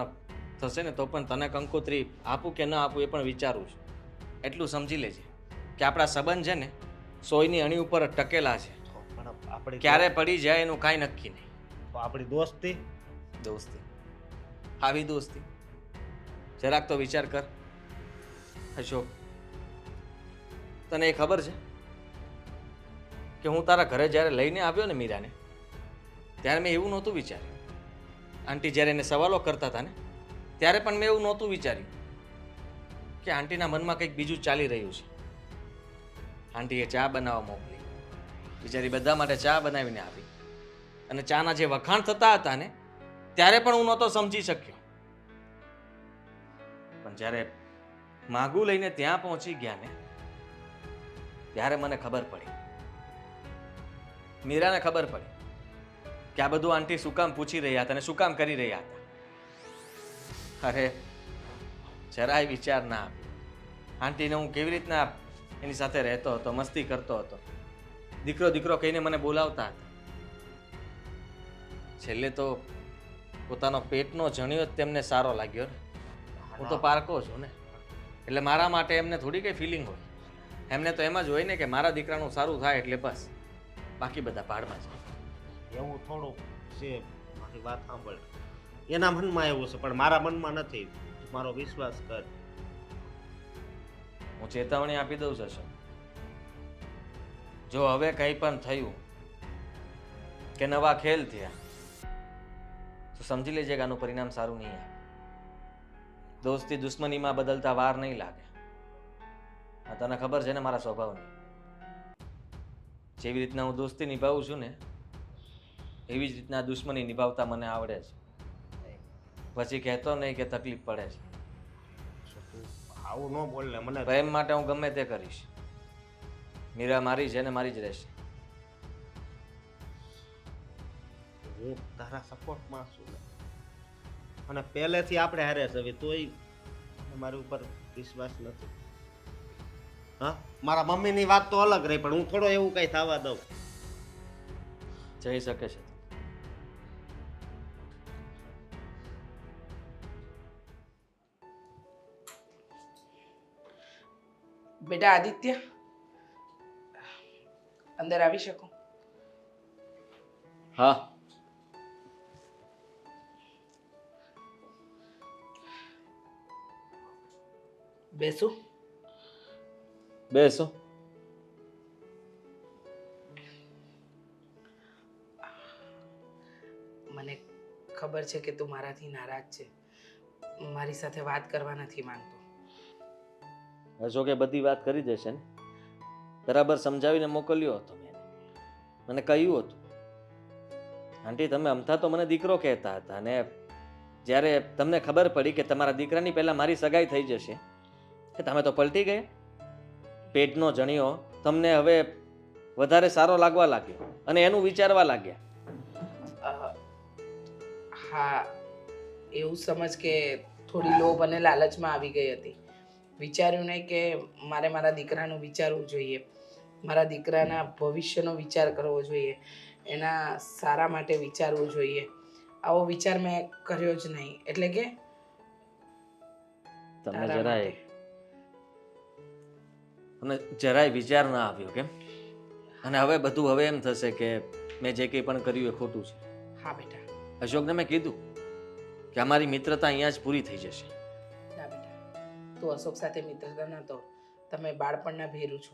થશે ને તો પણ તને કંકોત્રી આપું કે ન આપું એ પણ વિચારું છું. એટલું સમજી લેજે કે આપણા સંબંધ છે ને સોયની અણી ઉપર જ ટકેલા છે. પણ આપણી ક્યારે પડી જાય એનું કાંઈ નક્કી નહીં. તો આપણી દોસ્તી દોસ્તી, આવી દોસ્તી, જરાક તો વિચાર કર. અશોક, તને એ ખબર છે કે હું તારા ઘરે જ્યારે લઈને આવ્યો ને મીરાને, ત્યારે મેં એવું નહોતું વિચાર્યું. આંટી જ્યારે એને સવાલો કરતા હતા ને ત્યારે પણ મેં એવું નહોતું વિચાર્યું કે આંટીના મનમાં કંઈક બીજું ચાલી રહ્યું છે. આંટીએ ચા બનાવવા મોકલી, બિચારી બધા માટે ચા બનાવીને આપી, અને ચાના જે વખાણ થતા હતા ને ત્યારે પણ હું નહોતો સમજી શક્યો. પણ જ્યારે માગું લઈને ત્યાં પહોંચી ગયા ને ત્યારે મને ખબર પડી, મીરાને ખબર પડી કે આ બધું આંટી શું કામ પૂછી રહ્યા હતા અને શું કામ કરી રહ્યા હતા. અરે, જરાય વિચાર ના આવ્યો. આંટીને હું કેવી રીતના એની સાથે રહેતો હતો, મસ્તી કરતો હતો, દીકરો દીકરો કહીને મને બોલાવતા હતા. છેલ્લે તો પોતાનો પેટનો જણિયો જ તેમને સારો લાગ્યો ને. હું તો પારકો છું ને, એટલે મારા માટે એમને થોડી કઈ ફિલિંગ હોય. એમને તો એમ જ હોય ને કે મારા દીકરાનું સારું થાય એટલે બસ, બાકી બધા પાડમાં છે. એવું થોડું છે. મારી વાત સાંભળ, એના મનમાં એવું છે પણ મારા મનમાં નથી. મારો વિશ્વાસ કર. હું ચેતવણી આપી દઉં છું. જો હવે કંઈ પણ થયું કે નવા ખેલ થયા તો સમજી લેજે કે આનું પરિણામ સારું નહીં આવે. દોસ્તી દુશ્મનીમાં બદલતા વાર નહીં લાગે. આ તને ખબર છે ને મારા સ્વભાવની. જેવી રીતના હું દોસ્તી નિભાવું છું ને એવી જ રીતના દુશ્મની નિભાવતા મને આવડે છે. પછી કહેતો નહીં કે તકલીફ પડે છે. તું આવું ન બોલ ને. મને પ્રેમ માટે હું ગમે તે કરીશ. મીરા મારી છે ને મારી જ રહેશે. હું તારા સપોર્ટમાં છું ને. અને પહેલેથી આપણે હારે છે તોય મારી ઉપર વિશ્વાસ નથી. હા, મારા મમ્મીની વાત તો અલગ રહી, પણ હું થોડો એવું કઈ થવા દઉં. જઈ શકે છે. બેટા આદિત્ય, અંદર આવી શકો? હા, બેસું? બેસો. મને ખબર છે કે તું મારાથી નારાજ છે, મારી સાથે વાત કરવા નથી માંગતો. અશોકે બધી વાત કરી દેશે ને, બરાબર સમજાવીને મોકલ્યો હતો મેં. મને કહ્યું હતું, આંટી તમે અમથા તો મને દીકરો કહેતા હતા, અને જ્યારે તમને ખબર પડી કે તમારા દીકરાની પહેલાં મારી સગાઈ થઈ જશે, કે તમે તો પલટી ગયા. પેટનો જણિયો તમને હવે વધારે સારો લાગવા લાગ્યો અને એનું વિચારવા લાગ્યા. હા, એવું સમજ કે થોડી લોભ અને લાલચમાં આવી ગઈ હતી. વિચાર્યું નહીં કે મારે મારા દીકરાનું વિચારવું જોઈએ, મારા દીકરાના ભવિષ્યનો વિચાર કરવો જોઈએ, એના સારા માટે વિચારવું જોઈએ. આવો વિચાર મેં કર્યો જ નહીં. એટલે કે તમને જરાય વિચાર ના આવ્યો કેમ? અને હવે બધું હવે એમ થશે કે મેં જે કંઈ પણ કર્યું એ ખોટું છે. હા બેટા. અશોકને મેં કીધું કે અમારી મિત્રતા અહીંયા જ પૂરી થઈ જશે. ના બેટા, તું અશોક સાથે મિત્રતા નતો, તમે બાળપણના ભેરું છો,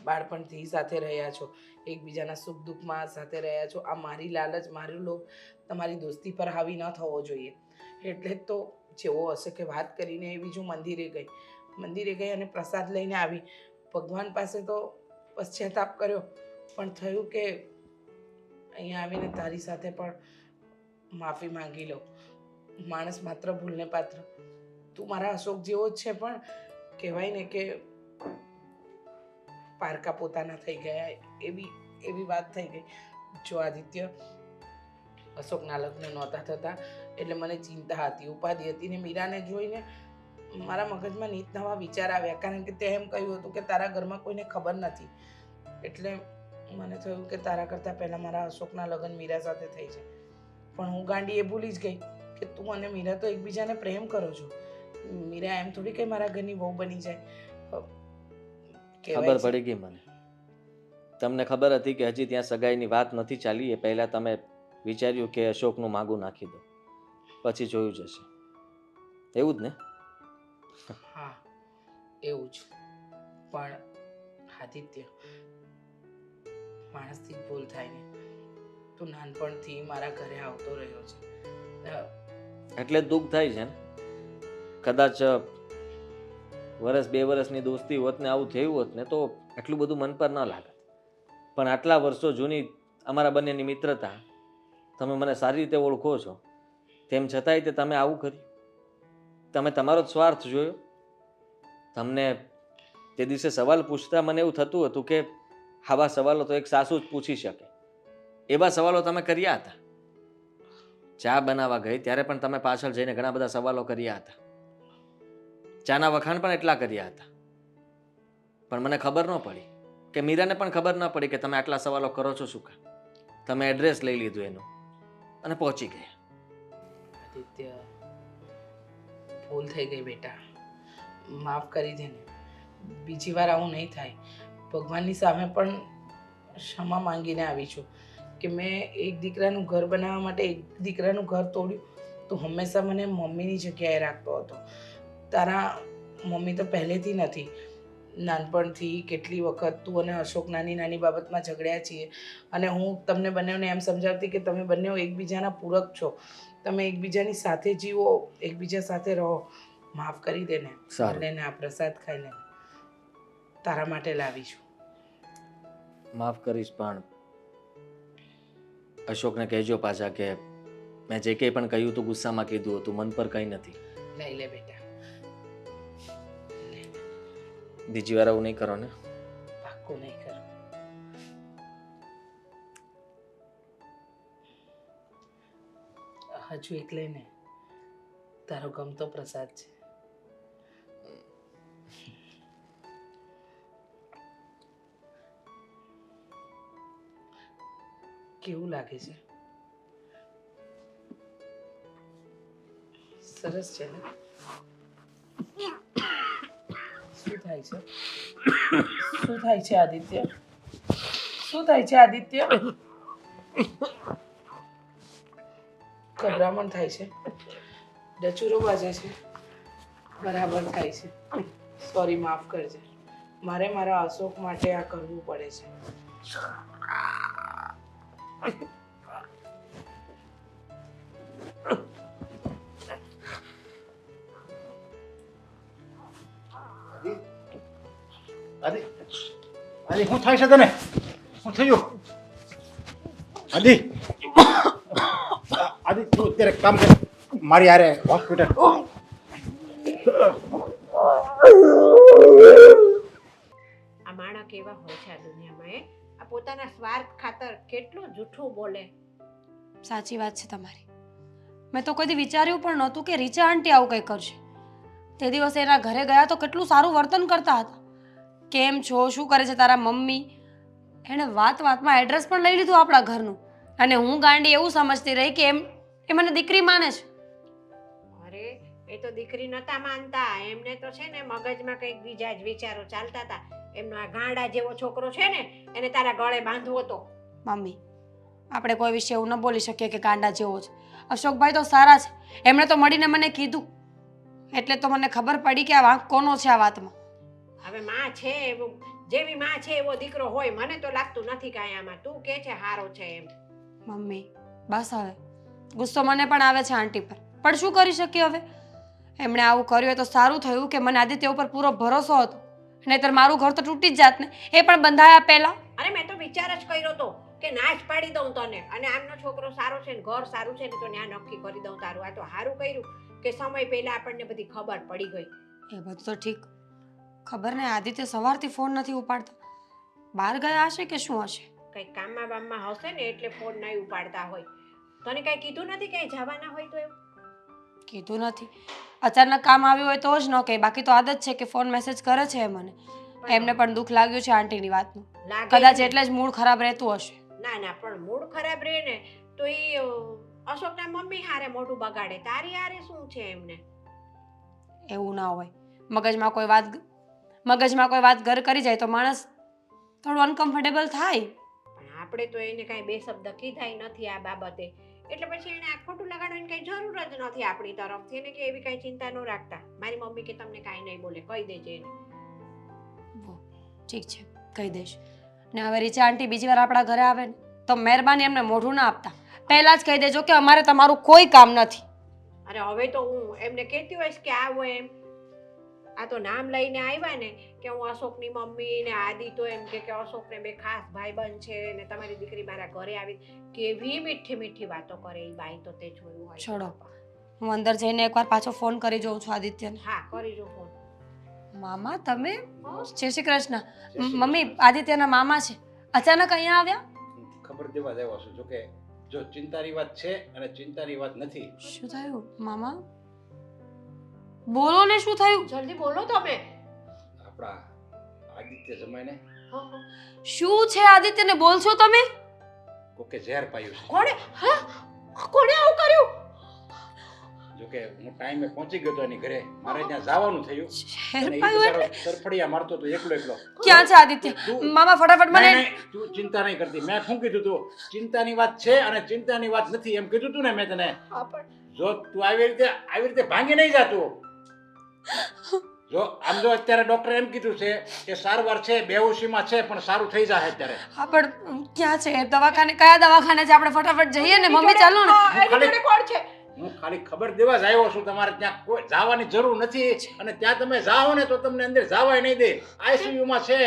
બાળપણથી સાથે રહ્યા છો, એકબીજાના સુખ દુઃખમાં સાથે રહ્યા છો. આ મારી લાલચ, મારું લોભ તમારી દોસ્તી પર હાવી ન થવો જોઈએ. એટલે જ તો જેવો હશે કે વાત કરીને એ બીજું મંદિરે ગઈ અને પ્રસાદ લઈને આવી. ભગવાન પાસે તો પશ્ચાતાપ કર્યો, પણ થયું કે અહીંયા આવીને તારી સાથે પણ માફી માંગી લો. માણસ માત્ર ભૂલને પાત્ર. તું મારા અશોક જેવો જ છે, પણ કહેવાય ને કે પારકા પોતાના થઈ ગયા એવી વાત થઈ ગઈ. જો આદિત્ય, અશોકના લગ્ન નહોતા થતા એટલે મને ચિંતા હતી, ઉપાધિ હતી, ને મીરાને જોઈને મારા મગજમાં નીત નવા વિચાર આવ્યા. કારણ કે તે એમ કહ્યું હતું કે તારા ઘરમાં કોઈને ખબર નથી. એટલે મને થયું કે તારા કરતાં પહેલાં મારા અશોકના લગ્ન મીરા સાથે થઈ છે. પણ હું ગાંડી એ ભૂલી જ ગઈ કે તું અને મીરા તો એકબીજાને પ્રેમ કરો છો. મીરા એમ થોડી કે મારા ઘરની વહુ બની જાય. ખબર પડી ગઈ મને. તમને ખબર હતી કે હજી ત્યાં સગાઈની વાત નથી ચાલી, એ પહેલા તમે વિચાર્યું કે અશોકનું માગું નાખી દો, પછી જોયું જશે. એવું જ ને? હા, એવું જ. પણ આદિત્ય, માણસથી ભૂલ થાય ને. તું નાનપણથી મારા ઘરે આવતો રહ્યો છે એટલે દુઃખ થાય છે ને. કદાચ વર્ષ 2 વર્ષની દોસ્તી હોત ને આવું થયું હોત ને તો એટલું બધું મન પર ન લાગત. પણ આટલા વર્ષો જૂની અમારા બંનેની મિત્રતા, તમે મને સારી રીતે ઓળખો છો, તેમ છતાંય તે તમે આવું કર્યું. તમે તમારો જ સ્વાર્થ જોયો. તમને તે દિવસે સવાલ પૂછતા મને એવું થતું હતું કે આવા સવાલો તો એક સાસુ જ પૂછી શકે. એવા સવાલો તમે કર્યા હતા. ચા બનાવવા ગઈ ત્યારે પણ તમે પાછળ જઈને ઘણા બધા સવાલો કર્યા હતા. ચાના વખાણ પણ એટલા કર્યા હતા. પણ મને ખબર ન પડી કે મીરાને પણ ખબર ન પડી કે તમે આટલા સવાલો કરો છો શું કામ. તમે એડ્રેસ લઈ લીધું એનું અને પહોંચી ગયા. આદિત્ય, ભૂલ થઈ ગઈ બેટા, માફ કરી દે ને. બીજી વાર આવું નહીં થાય. ભગવાનની સામે પણ ક્ષમા માંગીને આવી છું કે મેં એક દીકરાનું ઘર બનાવવા માટે એક દીકરાનું ઘર તોડ્યું. તો હંમેશા મને મમ્મીની જગ્યાએ રાખતો હતો. તારા મમ્મી તો પહેલેથી નથી. નાનપણથી કેટલી વખત તું અને અશોક નાની નાની બાબતમાં ઝઘડ્યા છીએ, અને હું તમને બંનેને એમ સમજાવતી કે તમે બંને એકબીજાના પૂરક છો, તમે એકબીજાની સાથે જીવો, એકબીજા સાથે રહો. માફ કરી દે ને. બંનેને આ પ્રસાદ ખાઈને તારા માટે લાવીશું. માફ કરીશ, પણ અશોકને કહેજો પાછા કે મેં જે કંઈ પણ કહ્યું હતું ગુસ્સામાં કીધું હતું, મન પર કંઈ નથી. લઈ લે બેટા. બીજી વાર આવું નહીં કરો ને. પાક્કું નહીં કરું. હજુ એક લઈને. તારો ગમતો પ્રસાદ છે. કેવું લાગે છે? સરસ છે ને? શું થાય છે? શું થાય છે આદિત્ય? શું થાય છે આદિત્ય? ગભરામણ થાય છે? ડચુરો વાજે છે? બરાબર થાય છે. સોરી, માફ કરજે. મારે મારા અશોક માટે આ કરવું પડે છે. આદિ આદિ શું થાય છે તને? શું થયું આદિ? આદિ તું અત્યારે કામ કર, મારી હારે હોસ્પિટલ. આ માણસ કેવા હોય છે આ દુનિયામાં આ પોતાના સ્વાર્થ ખાતર કેટલું જૂઠું બોલે. સાચી વાત છે તમારી. મેં તો કોઈ દી વિચાર્યું પણ નહોતું કે રીચા આંટી આવું કંઈ કરશે. તે દિવસે એના ઘરે ગયા તો કેટલું સારું વર્તન કરતા હતા. કેમ છો, શું કરે છે તારા મમ્મી? એણે વાતમાં એડ્રેસ પણ લઈ લીધું આપણા ઘરનું. અને હું ગાંડી એવું સમજતી રહી કે એ મને દીકરી માને છે. અરે એ તો દીકરી નતા માનતા, એમને તો છે ને મગજમાં કંઈક બીજા જ વિચારો ચાલતા હતા. એમનો આ ગાંડા જેવો છોકરો છે ને એને તારા ગળે બાંધવો હતો. મમ્મી, આપણે કોઈ વિશે એવું ન બોલી શકીએ કે કાંડા જેવો છે. અશોકભાઈ તો સારા છે, એમણે તો મળીને મને કીધું, એટલે તો મને ખબર પડી કે આ વાંક કોનો છે આ વાતમાં. હવે માં છે એવું, જેવી માં છે એવો દીકરો હોય. મને તો લાગતું નથી કાંઈ આમાં. તું કે છે હારો છે એમ. મમ્મી બસ હવે, ગુસ્સો મને પણ આવે છે આંટી પર, પણ શું કરી શકીએ હવે? એમણે આવું કર્યું તો સારું થયું કે મને આદિત્ય ઉપર પૂરો ભરોસો હતો, નહીંતર મારું ઘર તો તૂટી જ જાત ને, એ પણ બંધાયા પહેલા. અરે મેં તો વિચાર જ કર્યો તો કે ના જ પાડી દઉં તને, અને આમનો છોકરો સારો છે ને ઘર સારું છે ને તો ન્યા નક્કી કરી દઉં તારું. આ તો સારું કર્યું કે સમય પહેલા આપણને બધી ખબર પડી ગઈ. એ બધું તો ઠીક, ખબર ને આદિત્ય સવારથી ફોન નથી ઉપાડતા. બહાર ગયા હશે કે શું હશે? કંઈક કામમાં બામમાં હશે ને એટલે ફોન નહીં ઉપાડતા હોય. તને કાંઈ કીધું નથી ક્યાંય જવાના હોય તો એવું? કીધું નથી. અચાનક કામ આવ્યું હોય તો જ ન કહે, બાકી તો આદત છે કે ફોન મેસેજ કરે છે એ મને. એમને પણ દુઃખ લાગ્યું છે આંટીની વાતનું, લાગે કદાચ ને. એટલે જ મૂડ ખરાબ રહેતું હશે. ના ના, પણ મૂડ ખરાબ રહે ને તો એ અશોકના મમ્મી હારે મોઢું બગાડે. તારી હારે શું છે એમને? એવું ના હોય. મગજમાં કોઈ વાત ઘર કરી જાય તો માણસ થોડું અનકમ્ફર્ટેબલ થાય. પણ આપણે તો એને કાંઈ બે શબ્દ કીધાય નથી આ બાબતે, એટલે પછી એને આ ખોટું લગાડવાની કાંઈ જરૂર જ નથી આપણી તરફથી. એને કે એવી કાંઈ ચિંતા ન રાખતા. મારી મમ્મી કે તમને કાંઈ નહીં બોલે, કહી દેજે એને. ઠીક છે, કહી દઈશ. ને હવે રીચા આંટી બીજી વાર આપણા ઘરે આવે ને તો મહેરબાની એમને મોઢું ના આપતા, પહેલા જ કહી દેજો કે અમારે તમારું કોઈ કામ નથી. અરે હવે તો હું એમને કહેતી હોઈશ કે આવો એમ. આ તો નામ લઈને આવ્યા ને કે હું અશોકની મમ્મી ને આદિ તો એમ કે અશોકને બે ખાસ ભાઈબંધ છે ને તમારી દીકરી મારા ઘરે આવી. કેવી મીઠી મીઠી વાતો કરે એ બાઈ તો તે જોયું હોય. છોડો, હું અંદર જઈને એકવાર પાછો ફોન કરી જોઉં છું આદિત્યને. હા, કરી જો ફોન. મામા તમે? જય શ્રી કૃષ્ણ. મમ્મી આદિત્યના મામા છે, અચાનક અહીંયા આવ્યા? ખબર દેવા જ આવ્યો છું. જોકે જો ચિંતાની વાત છે અને ચિંતાની વાત નથી. શું થયું મામા? બોલો ને, શું થયું? જલ્દી બોલો તમે. આપણા આદિત્ય જમાઈને શું છે આદિત્યને? બોલશો તમે? કોકે ઝેર પાયું છે. કોણે? હા, કોણે આવું કર્યું? જોકે હું ટાઈમે પહોંચી ગયો તો એની ઘરે, મારે ત્યાં જવાનું થયું ઝેર અને એ પાયું બિચારો એટલે? તરફડિયા મારતો તો એકલો. ક્યાં છે આદિત્ય? મામા ફટાફટ મને. નહીં, તું ચિંતા નહીં કરતી. મેં શું કીધું તું? ચિંતાની વાત છે અને ચિંતાની વાત નથી એમ કીધું તું ને મેં તને. જો તું આવી રીતે ભાંગી નહીં જાતું. જો આમ જો અત્યારે ડોક્ટરે એમ કીધું છે કે સારવાર છે, બેહોશીમાં છે, પણ સારું થઈ જાય અત્યારે. હા, પણ ક્યાં છે દવાખાને? કયા દવાખાને છે? આપણે ફટાફટ જઈએ ને મમ્મી, ચાલો ને. કોણ છે? હું ખાલી ખબર દેવા જ આવ્યો છું. તમારે ત્યાં કોઈ જવાની જરૂર નથી અને ત્યાં તમે જાઓ ને તો તમને અંદર જવાય નહીં દે. ICU માં છે.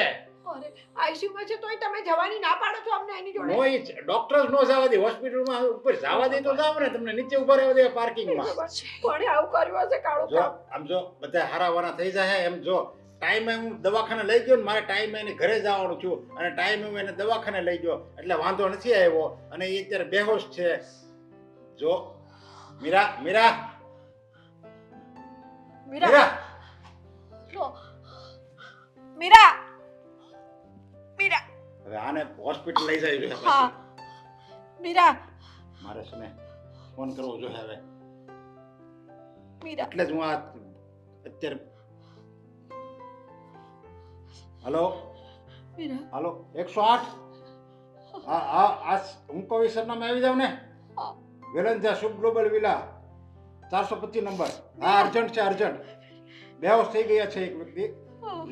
અરે આઈસીયુ માં છે તોય તમે જવાની ના પાડો છો અમને એની જોડે. નોય ડોક્ટર જ નો જવા દે. હોસ્પિટલમાં ઉપર જવા દે તો જાવ ને, તમને નીચે ઉભા રહેવા દે પાર્કિંગમાં. કોણે આવું કર્યું હશે કાળો? જો આમ જો બધા હારાવાના થઈ જાય એમ. જો ટાઈમે હું દવાખાને લઈ ગયો ને, મારે ટાઈમે એને ઘરે જવાનું થયું અને ટાઈમે હું એને દવાખાને લઈ ગયો એટલે વાંધો નથી આવ્યો અને એ અત્યારે બેહોશ છે. જો મીરા મીરા મીરા મીરા મીરા હવે આને હોસ્પિટલ લઈ જાય છે. હા મીરા મારે છે ને ફોન કરવો જોઈએ હવે. મીરા એટલે જ હું આ અત્યારે હલો મીરા હાલો 108 આ હું કવિ સરનામે આવી જાવ ને. વેલંજા શુભ ગ્લોબલ વિલા 425 નંબર. હા, અર્જન્ટ છે, અર્જન્ટ. બેહોશ થઈ ગયા છે એક વ્યક્તિ,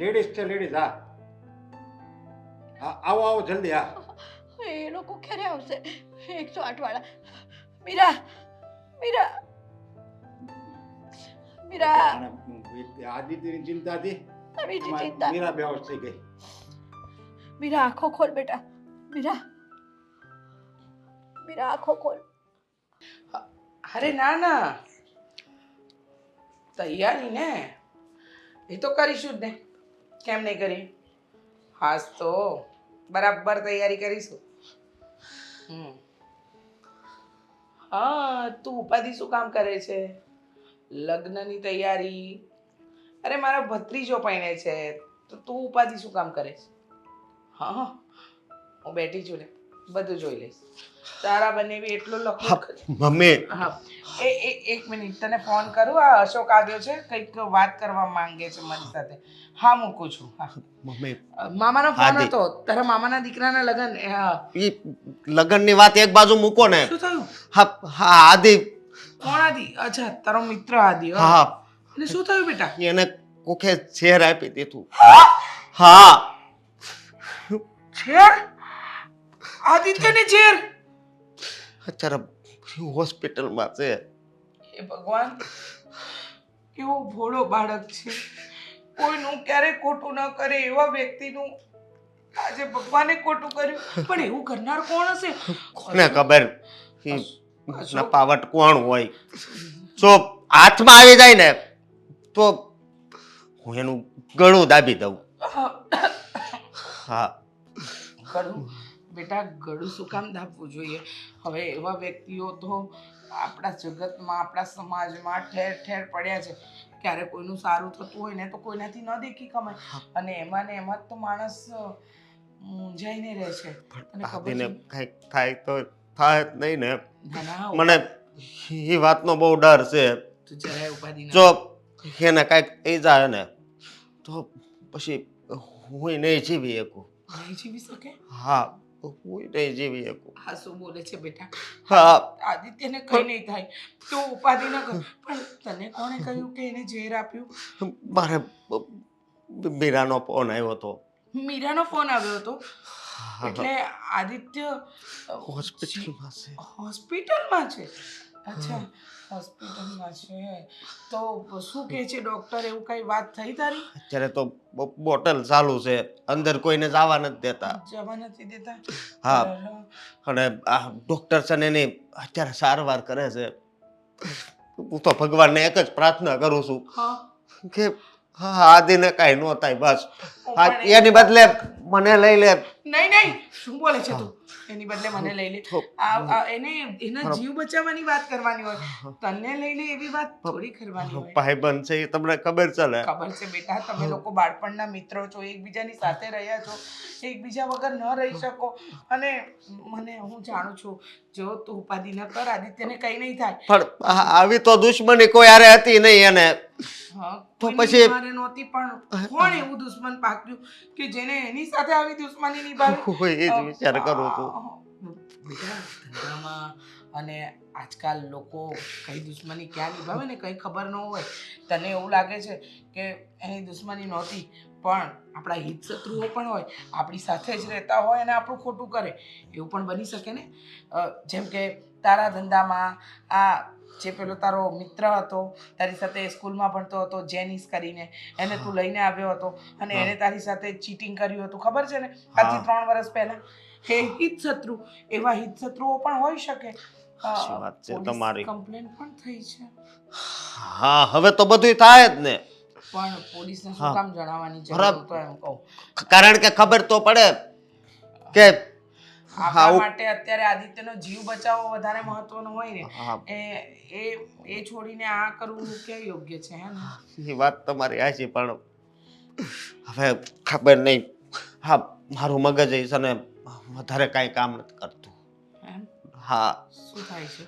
લેડીઝ છે, લેડીઝ. હા હા, આવો આવો જલ્દી. હા, એ લોકો ક્યારે આવશે? 108 વાળા. મીરા મીરા મીરા આદિત્યની ચિંતા હતી આવી જ એમાં ચિંતા. મીરા બેહોશ થઈ ગઈ. મીરા આંખો ખોલ બેટા. મીરા મીરા આંખો ખોલ. અરે ના ના, તૈયારી ને એ તો કરીશું જ ને, કેમ નહીં કરી? હાસ તો બરાબર તૈયારી કરીશું. હા, તું ઉપાધિ શું કામ કરે છે? લગ્નની તૈયારી. અરે મારો ભત્રીજો પરણે છે, તો તું ઉપાધિ શું કામ કરે છે? હા હા, હું બેઠી છું ને, બધું જોઈ લઈશ. તારા બંને બી એટલો લખો. મમ્મી હા, એક મિનિટ, તને ફોન કરું. આ અશોક આવ્યો છે, કંઈક વાત કરવા માંગે છે મારી સાથે. હા, મૂકું છું. હા, મમ્મી મામાનો ફોન આદિ. હતો, તારા મામાના દીકરાના લગ્ન. હા, ઈ લગ્નની વાત એક બાજુ મૂકો ને. શું થયું? હા હા આદિ. કોણ આદિ? અચ્છા, તારો મિત્ર આદિ. હા, હા એટલે શું થયું બેટા? એને કોકે ઝેર આપી દીધું. હા ઝેર? આદિત્યને ઝેર? અત્યારે હોસ્પિટલમાં છે. હે ભગવાન, કેવો ભોળો બાળક છે. કોઈનું ક્યારેય ખોટું ન કરે એવા વ્યક્તિનું આજે ભગવાને ખોટું કર્યું. પણ એવું કરનાર કોણ હશે? કોને ખબર અશોક. નપાવટ કોણ હોય. જો હાથમાં આવી જાય ને તો હું એનું ગળું દાબી દઉં. હા ગળું? બેટા, ગળું શું કામ દાબવું જોઈએ? હવે એવા વ્યક્તિઓ તો આપણા જગતમાં, આપણા સમાજમાં ઠેર ઠેર પડ્યા છે. ક્યારે કોઈનું સારું થતું હોય ને તો કોઈનાથી ન દેખી કમાય, અને એમાં ને એમાં જ તો માણસ મૂંઝાઈને રહે છે. તને ખબર આદિને છે? કંઈક થાય તો થાય જ નહીં ને. ના ના, મને એ વાતનો બહુ ડર છે. તું જરાય ઉપાધિ ના. જો એને કાંઈક થઈ જાય ને તો પછી હું નહીં જીવી શકું. નહીં જીવી શકે? હા હું નહીં જીવી શકું. હા, શું બોલે છે બેટા? હા આદિત્યને કઈ નહીં થાય, તું ઉપાધિ ન કર. પણ તને કોણે કહ્યું કે એને ઝેર આપ્યું? મારે મીરાનો ફોન આવ્યો હતો. મીરાનો ફોન આવ્યો હતો? એટલે આદિત્ય હોસ્પિટલમાં છે. હોસ્પિટલમાં છે? અચ્છા, હોસ્પિટલમાં છે. તો શું કહે છે ડોક્ટર? એવું કઈ વાત થઈ તારી? અત્યારે તો બોટલ ચાલુ છે, અંદર કોઈને જવા નથી દેતા. જવા નથી દેતા? હા અને આ ડોક્ટર છે ને એની અત્યારે સારવાર કરે છે. હું તો ભગવાનને એક જ પ્રાર્થના કરું છું હા, કે હા આદિને કાંઈ ન થાય બસ. હું હા, પણ એની બદલે મને લઈ લે. નહીં નહીં, શું બોલે છે તું? એની બદલે મને લઈ લે? તો- એને એના જીવ બચાવવાની વાત કરવાની હોય, તને લઈ લે એવી વાત થોડી કરવાની હોય. ભાઈબંધ છે એ તમને ખબર છે ને. ખબર છે બેટા, તમે લોકો બાળપણના મિત્રો છો, એકબીજાની સાથે રહ્યા છો, એકબીજા વગર ન રહી શકો. અને મને, હું જાણું છું, જો તું ઉપાધિ ન કર, આદિત્યને કઈ નહીં થાય. પણ આવી તો દુશ્મની કોઈ હારે હતી નહીં એને. હા, તો કોઈની પછી- મારે નહોતી, પણ કોણ એવું દુશ્મન પાક્યું કે જેને એની સાથે આવી દુશ્મની નિભાવી? હું એ જ વિચાર કરું છું. બેટા, ધંધામાં અને આજકાલ લોકો કઈ દુશ્મની ક્યાં નિભાવે ને કઈ ખબર ન હોય. તને એવું લાગે છે કે એની દુશ્મની નહોતી, પણ આપણા હિત શત્રુઓ પણ હોય, આપણી સાથે જ રહેતા હોય અને આપણું ખોટું કરે, એવું પણ બની શકે ને. જેમ કે તારા ધંધામાં આ જે પેલો તારો મિત્ર હતો, તારી સાથે સ્કૂલમાં ભણતો હતો, જેનિસ કરીને, એને તું લઈને આવ્યો હતો અને એને તારી સાથે ચીટિંગ કર્યું હતું, ખબર છે ને? આજથી 3 વર્ષ પહેલા. હે હિત શત્રુ, એવા હિત શત્રુઓ પણ હોઈ શકે. સાચી વાત છે તમારી. કમ્પ્લેન પણ થઈ છે, હા હવે તો બધું થાય જ ને. પણ પોલીસને હા. શું કામ જણાવવાની જરૂર બરાબર. તો એમ કહું. કારણ કે ખબર તો પડે કે આપણા આવું- માટે અત્યારે આદિત્યનો જીવ બચાવવો વધારે મહત્વનો હોય ને. હા એ છોડીને આ કરવું ક્યાં યોગ્ય છે, હે ને? એ વાત તમારી હાચી, પણ હવે ખબર નહીં. હા મારું મગજ છે ને વધારે કાંઈ કામ નથી કરતું. એમ? હા શું થાય છે?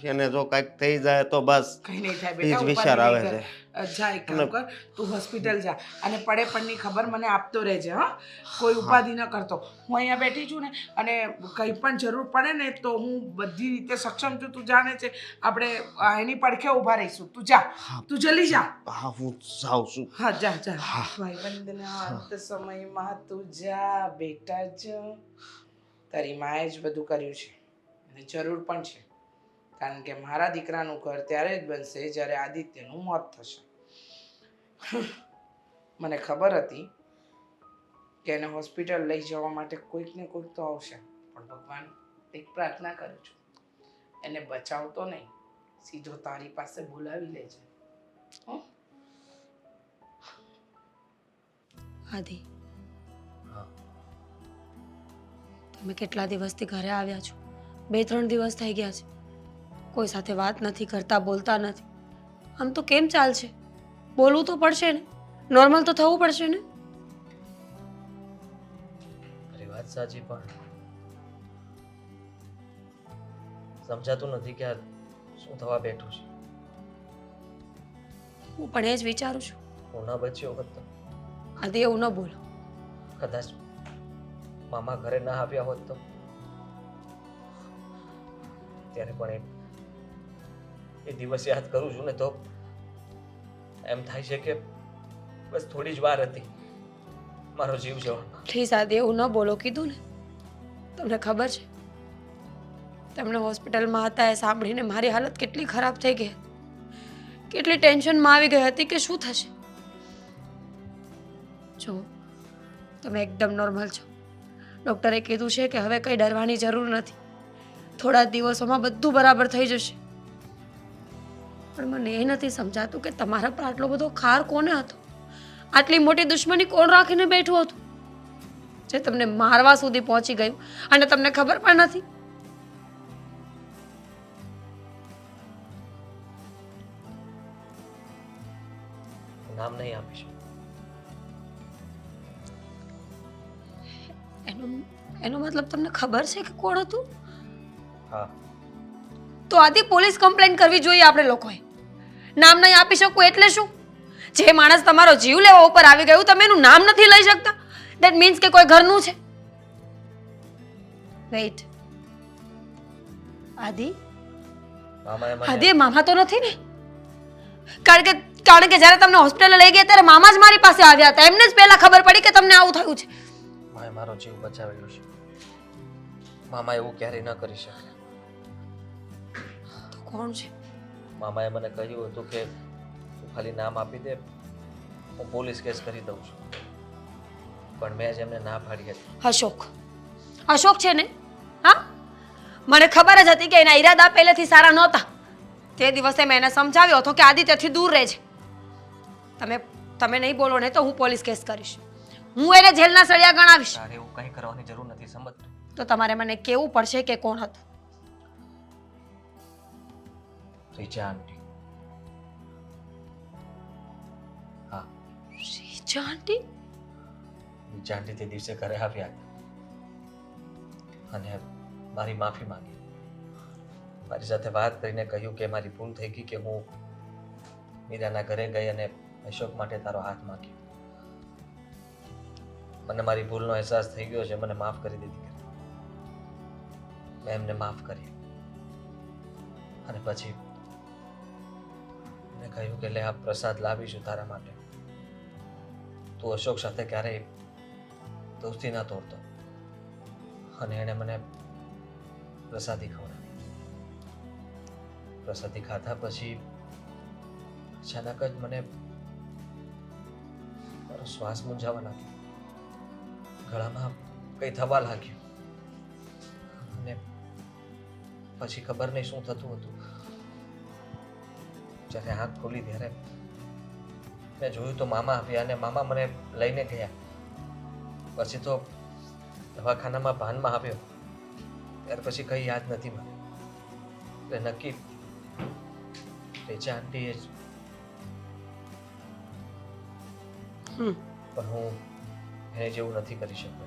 એને જો કાંઈક થઈ જાય તો બસ કઈ નહીં થાય એ બેટા, જ ઉપાધિ વિચાર આવે નહીં છે. કર. જા એક કામ કર, તું હોસ્પિટલ જા અને પડે પડની ખબર મને આપતો રહેજે. હા, કોઈ ઉપાધિ ન કરતો. હું અહીંયા બેઠી છું ને, અને કંઈ પણ જરૂર પડે ને તો હું બધી રીતે સક્ષમ છું, તું જાણે છે. આપણે એની પડખે ઊભા રહીશું. તું જા, તું જલ્દી જા. હા હું જાઉં છું. હા, જા જા. ભાઈબંધના અંત સમયમાં તું જા બેટા, જા. તારી માએ જ બધું કર્યું છે અને જરૂર પણ છે, કારણ કે મારા દીકરાનું ઘર ત્યારે જ બનશે જ્યારે આદિત્યનું મોત થશે. મને ખબર હતી કે એને હોસ્પિટલ લઈ જવા માટે કોઈક ને કોઈક તો આવશે, પણ ભગવાન એક પ્રાર્થના કરું છું, એને બચાવતો નહીં, સીધો તારી પાસે બોલાવી લેજે. હો? આદિ, હા. તમે કેટલા દિવસથી ઘરે આવ્યા છો? 2-3 દિવસ થઈ ગયા છે. કોઈ સાથે વાત નથી કરતા, બોલતા નથી. આમ તો કેમ ચાલશે? બોલવું તો પડશે ને, નોર્મલ તો થવું પડશે ને. તારી વાત સાચી, પણ સમજાતું નથી કે આ શું થવા બેઠું છે. હું પણ એ જ વિચારું છું. હું ન બચ્યો હોત તો, આદિ એવું ન બોલો. કદાચ મામા ઘરે ના આવ્યા હોત તો, ત્યારે પણ એ દિવસ યાદ કરું છું ને તો એમ થાય છે કે બસ થોડી જ વાર હતી મારો જીવ જવામાં. પ્લીઝ આદિ એવું ન બોલો, કીધું ને. તમને ખબર છે તમને હોસ્પિટલમાં હતા એ સાંભળીને મારી હાલત કેટલી ખરાબ થઈ ગઈ, કેટલી ટેન્શનમાં આવી ગઈ હતી કે શું થશે. જો તમે એકદમ નોર્મલ છો. ડૉક્ટરે કીધું છે કે હવે કંઈ ડરવાની જરૂર નથી, થોડા જ દિવસોમાં બધું બરાબર થઈ જશે. પણ મને એ નથી સમજાતું કે તમારા પર આટલો બધો ખાર કોને હતો? આટલી મોટી દુશ્મની કોણ રાખીને બેઠું હતું જે તમને મારવા સુધી પહોંચી ગયું અને તમને ખબર પણ નથી? નામ નહીં આપીશું. એનો મતલબ તમને ખબર છે કે કોણ હતું? હા. તો આદિ પોલીસ કમ્પ્લેન કરવી જોઈએ આપણે લોકોએ. નામ નહીં આપી શકું એટલે શું? જે માણસ તમારો જીવ લેવા ઉપર આવી ગયું, તમે એનું નામ નથી લઈ શકતા? ધેટ મીન્સ કે કોઈ ઘરનું છે. વેઇટ, આદિ, મામાએ મને આદિ મામા તો નથી ને? કારણ કે જ્યારે તમને હોસ્પિટલ લઈ ગયા ત્યારે મામા જ મારી પાસે આવ્યા હતા. એમને જ પહેલા ખબર પડી કે તમને આવું થયું છે. માએ મારો જીવ બચાવેલો છે. મામા એવું ક્યારેય ન કરી શકે. તો કોણ છે? મામાએ મને કહ્યું હતું કે તું ખાલી નામ આપી દે, હું પોલીસ કેસ કરી દઉં છું. પણ મેં જ એમને ના પાડી હતી. અશોક છે ને? હા, મને ખબર જ હતી કે એના ઈરાદા પહેલેથી સારા નહોતા. તે દિવસે મેં એને સમજાવ્યો હતો કે આદિત્યથી દૂર રહેજે. તમે નહીં બોલો ને તો હું પોલીસ કેસ કરીશ. હું એને જેલના સળિયા ગણાવીશ. તારે એવું કંઈ કરવાની જરૂર નથી, સમજતું? તો તમારે મને કહેવું પડશે કે કોણ હતું. રીચા આંટી. હા, રીચા આંટી? રીચા આંટી તે દિવસે ઘરે આવ્યા હતા અને મારી માફી માંગી. મારી સાથે વાત કરીને કહ્યું કે મારી ભૂલ થઈ ગઈ કે હું મીરાના ઘરે ગઈ અને અશોક માટે તારો હાથ માંગ્યો. મને મારી ભૂલનો અહેસાસ થઈ ગયો છે, મને માફ કરી દીધી. મેં એમને માફ કરી અને પછી મેં કહ્યું કે લે આ પ્રસાદ લાવીશું તારા માટે. તું અશોક સાથે ક્યારેય દોસ્તી ના તોડતો. અને એણે મને પ્રસાદી ખવડાવી. પ્રસાદી ખાધા પછી અચાનક જ મને મારો શ્વાસ મૂંઝાવા લાગ્યો, ગળામાં કંઈ થવા લાગ્યું અને પછી ખબર નહીં શું થતું હતું. જ્યારે આંખ ખોલી ત્યારે મેં જોયું તો મામા આવ્યા અને મામા મને લઈને ગયા. પછી તો દવાખાનામાં ભાનમાં આવ્યો, ત્યાર પછી કંઈ યાદ નથી મને. એટલે નક્કી રીચા આંટી જ. પણ હું એને જેવું નથી કરી શકતો,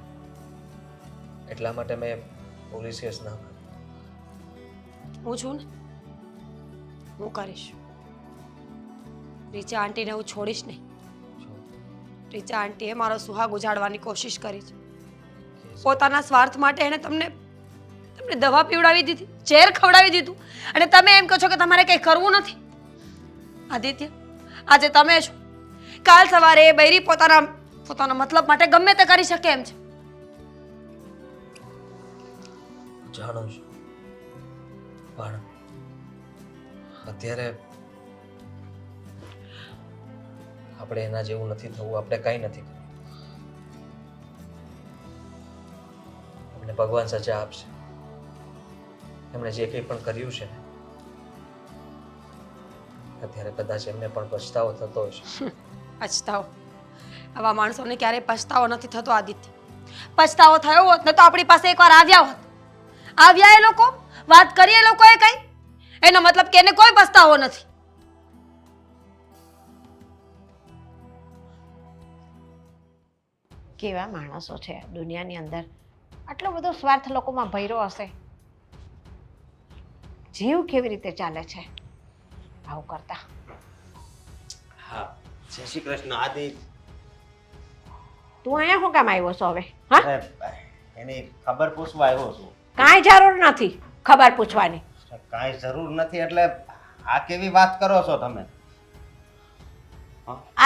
એટલા માટે મેં પોલીસ કેસ ના કર્યો. હું છું ને, હું કરીશ. રીચા આંટીને હું છોડીશ નહીં. રીચા આંટીએ મારો સુહાગ ઉજાડવાની કોશિશ કરી છે. પોતાના સ્વાર્થ માટે એણે તમને દવા પીવડાવી દીધી, ઝેર ખવડાવી દીધું અને તમે એમ કહો છો કે તમારે કંઈ કરવું નથી. આદિત્ય, આજે તમે છો, કાલ સવારે એ બૈરી પોતાના મતલબ માટે ગમે તે કરી શકે એમ છે. જાણું છું, પણ આપણે એના જેવું નથી થવું, આપણે કંઈ નથી કરવું. એમને ભગવાન સજા આપશે. એમણે જે કંઈ પણ કર્યું છે ને, અત્યારે કદાચ એમને પણ પછતાવો થતો હશે. પછતાવો? આવા માણસોને ક્યારેય પછતાવો નથી થતો આદિત્ય. પછતાવો થયો હોત ને તો આપણી પાસે એકવાર આવ્યા હોત. આવ્યા એ લોકો, વાત કરી એ લોકોએ કઈ, એનો મતલબ કે એને કોઈ પછતાવો નથી. કેવા માણસો છે દુનિયાની અંદર, આટલો બધો સ્વાર્થ લોકોમાં ભર્યો હશે. જીવ કેવી રીતે ચાલે છે આવું કરતા? હા, જય શ્રી કૃષ્ણ. આદિ, તું અહીંયા શું કામ આવ્યો છો હવે? હા, અરે, એની ખબર પૂછવા આવ્યો છું. કાંઈ જરૂર નથી ખબર પૂછવાની. કાંઈ જરૂર નથી એટલે આ કેવી વાત કરો છો તમે?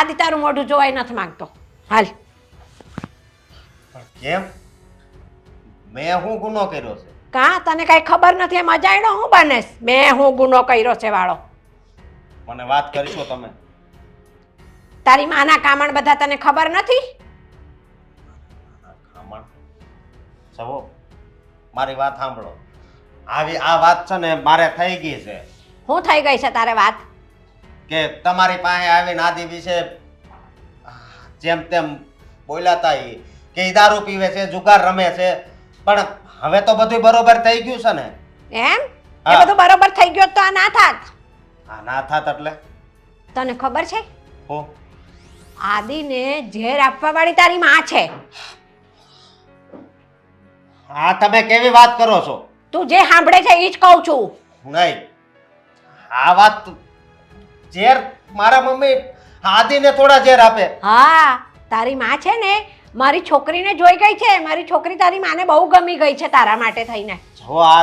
આદિ તારું મોઢું જોવાય નથી માંગતો. હાલ. પણ કેમ? મેં શું ગુનો કર્યો છે? કાં તને કાંઈ ખબર નથી એમ અજાણ્યો હું બનેશ? મેં હું ગુનો કર્યો છે વાળો? મને વાત કરશો તમે? તારી માના કામણ બધા તને ખબર નથી? કામણ સવો, મારી વાત સાંભળો. આ વાત છે ને મારે થઈ ગઈ છે. શું થઈ ગઈ છે તારે વાત? કે તમારી પાસે આવીને આદિ વિશે જેમ તેમ બોલ્યા હતા ઈ કે ઈ દારૂ પીવે છે, જુગાર રમે છે, પણ હવે તો બધું બરોબર થઈ ગયું છે ને? એમ? એ હા. બધું બરોબર થઈ ગયો તો આ ના થાત. આ ના થાત એટલે તને ખબર છે હું આદિને ઝેર આપવા વાળી તારી માં છે. આ તમે કેવી વાત કરો છો? તું જે સાંભળે છે એ જ કહું છું. નહીં, આ વાત ઝેર મારા મમ્મી આદિને થોડા ઝેર આપે. હા, તારી માં છે ને મારી છોકરીને જોઈ ગઈ છે. મારી છોકરી તારી માને બહુ ગમી ગઈ છે તારા માટે થઈને. જો આ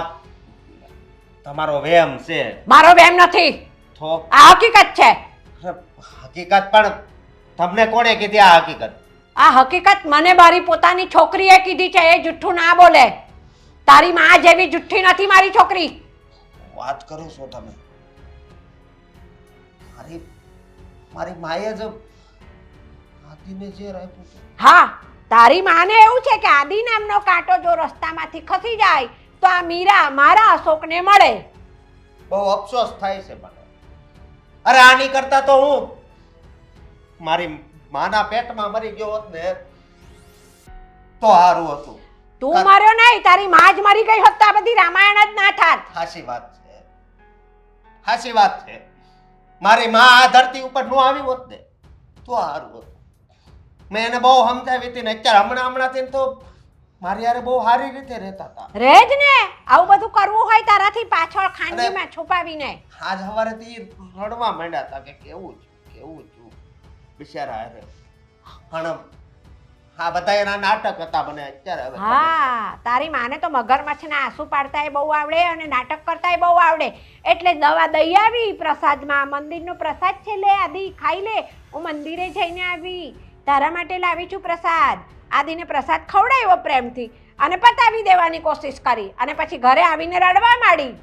તમારો વહેમ છે મારો વહેમ નથી, તો આ હકીકત છે. હકીકત પણ તમને કોણે કીધી આ હકીકત? આ હકીકત મને મારી પોતાની છોકરીએ કીધી છે. એ જુઠ્ઠું ના બોલે. તારી માં જેવી જુઠ્ઠી નથી મારી છોકરી. વાત કરો છો તમે? મારી માએ જ આદિને ઝેર આપ્યું છે. હા, તારી માને એવું છે કે આદિ નામનો કાંટો જો રસ્તામાંથી ખસી જાય તો આ મીરા મારા અશોકને મળે. બહુ અફસોસ થાય છે મને. અરે આની કરતા તો હું મારી માના પેટમાં મરી ગયો હોત ને તો સારું હતું. તું મર્યો નહીં, તારી માં જ મરી ગઈ હોત તો આ બધી રામાયણ જ ના થાત. હાચી વાત છે, હાચી વાત છે. મારી માં આ ધરતી ઉપર નો આવી હોત ને તો સારું હતું. મેં એને બહુ સમજાવી હતી ને અત્યારે હમણાંથી તો મારી યારે બહુ સારી રીતે રહેતા હતા. રેજ ને, આવું બધું કરવું હોય તારાથી પાછળ ખાંડીમાં છુપાવીને. આજ સવારેથી રડવા માંડ્યા હતા કે કેવું છું બિચારા હારે. પણ આ બધા એના નાટક હતા મને અત્યારે હવે ખબર. હા, તારી માને તો મગરમચ્છના આંસુ પાડતાય બહુ આવડે અને નાટક કરતાય બહુ આવડે. એટલે દવા દઈ આવી પ્રસાદમાં. મંદિરનો પ્રસાદ છે, લે આદિ ખાઈ લે. હું મંદિરે જઈને આવી, તારા માટે લાવી છું પ્રસાદ. આદિને પ્રસાદ ખવડાવ્યો પ્રેમથી અને પતાવી દેવાની કોશિશ કરી અને પછી ઘરે આવીને રડવા માંડી.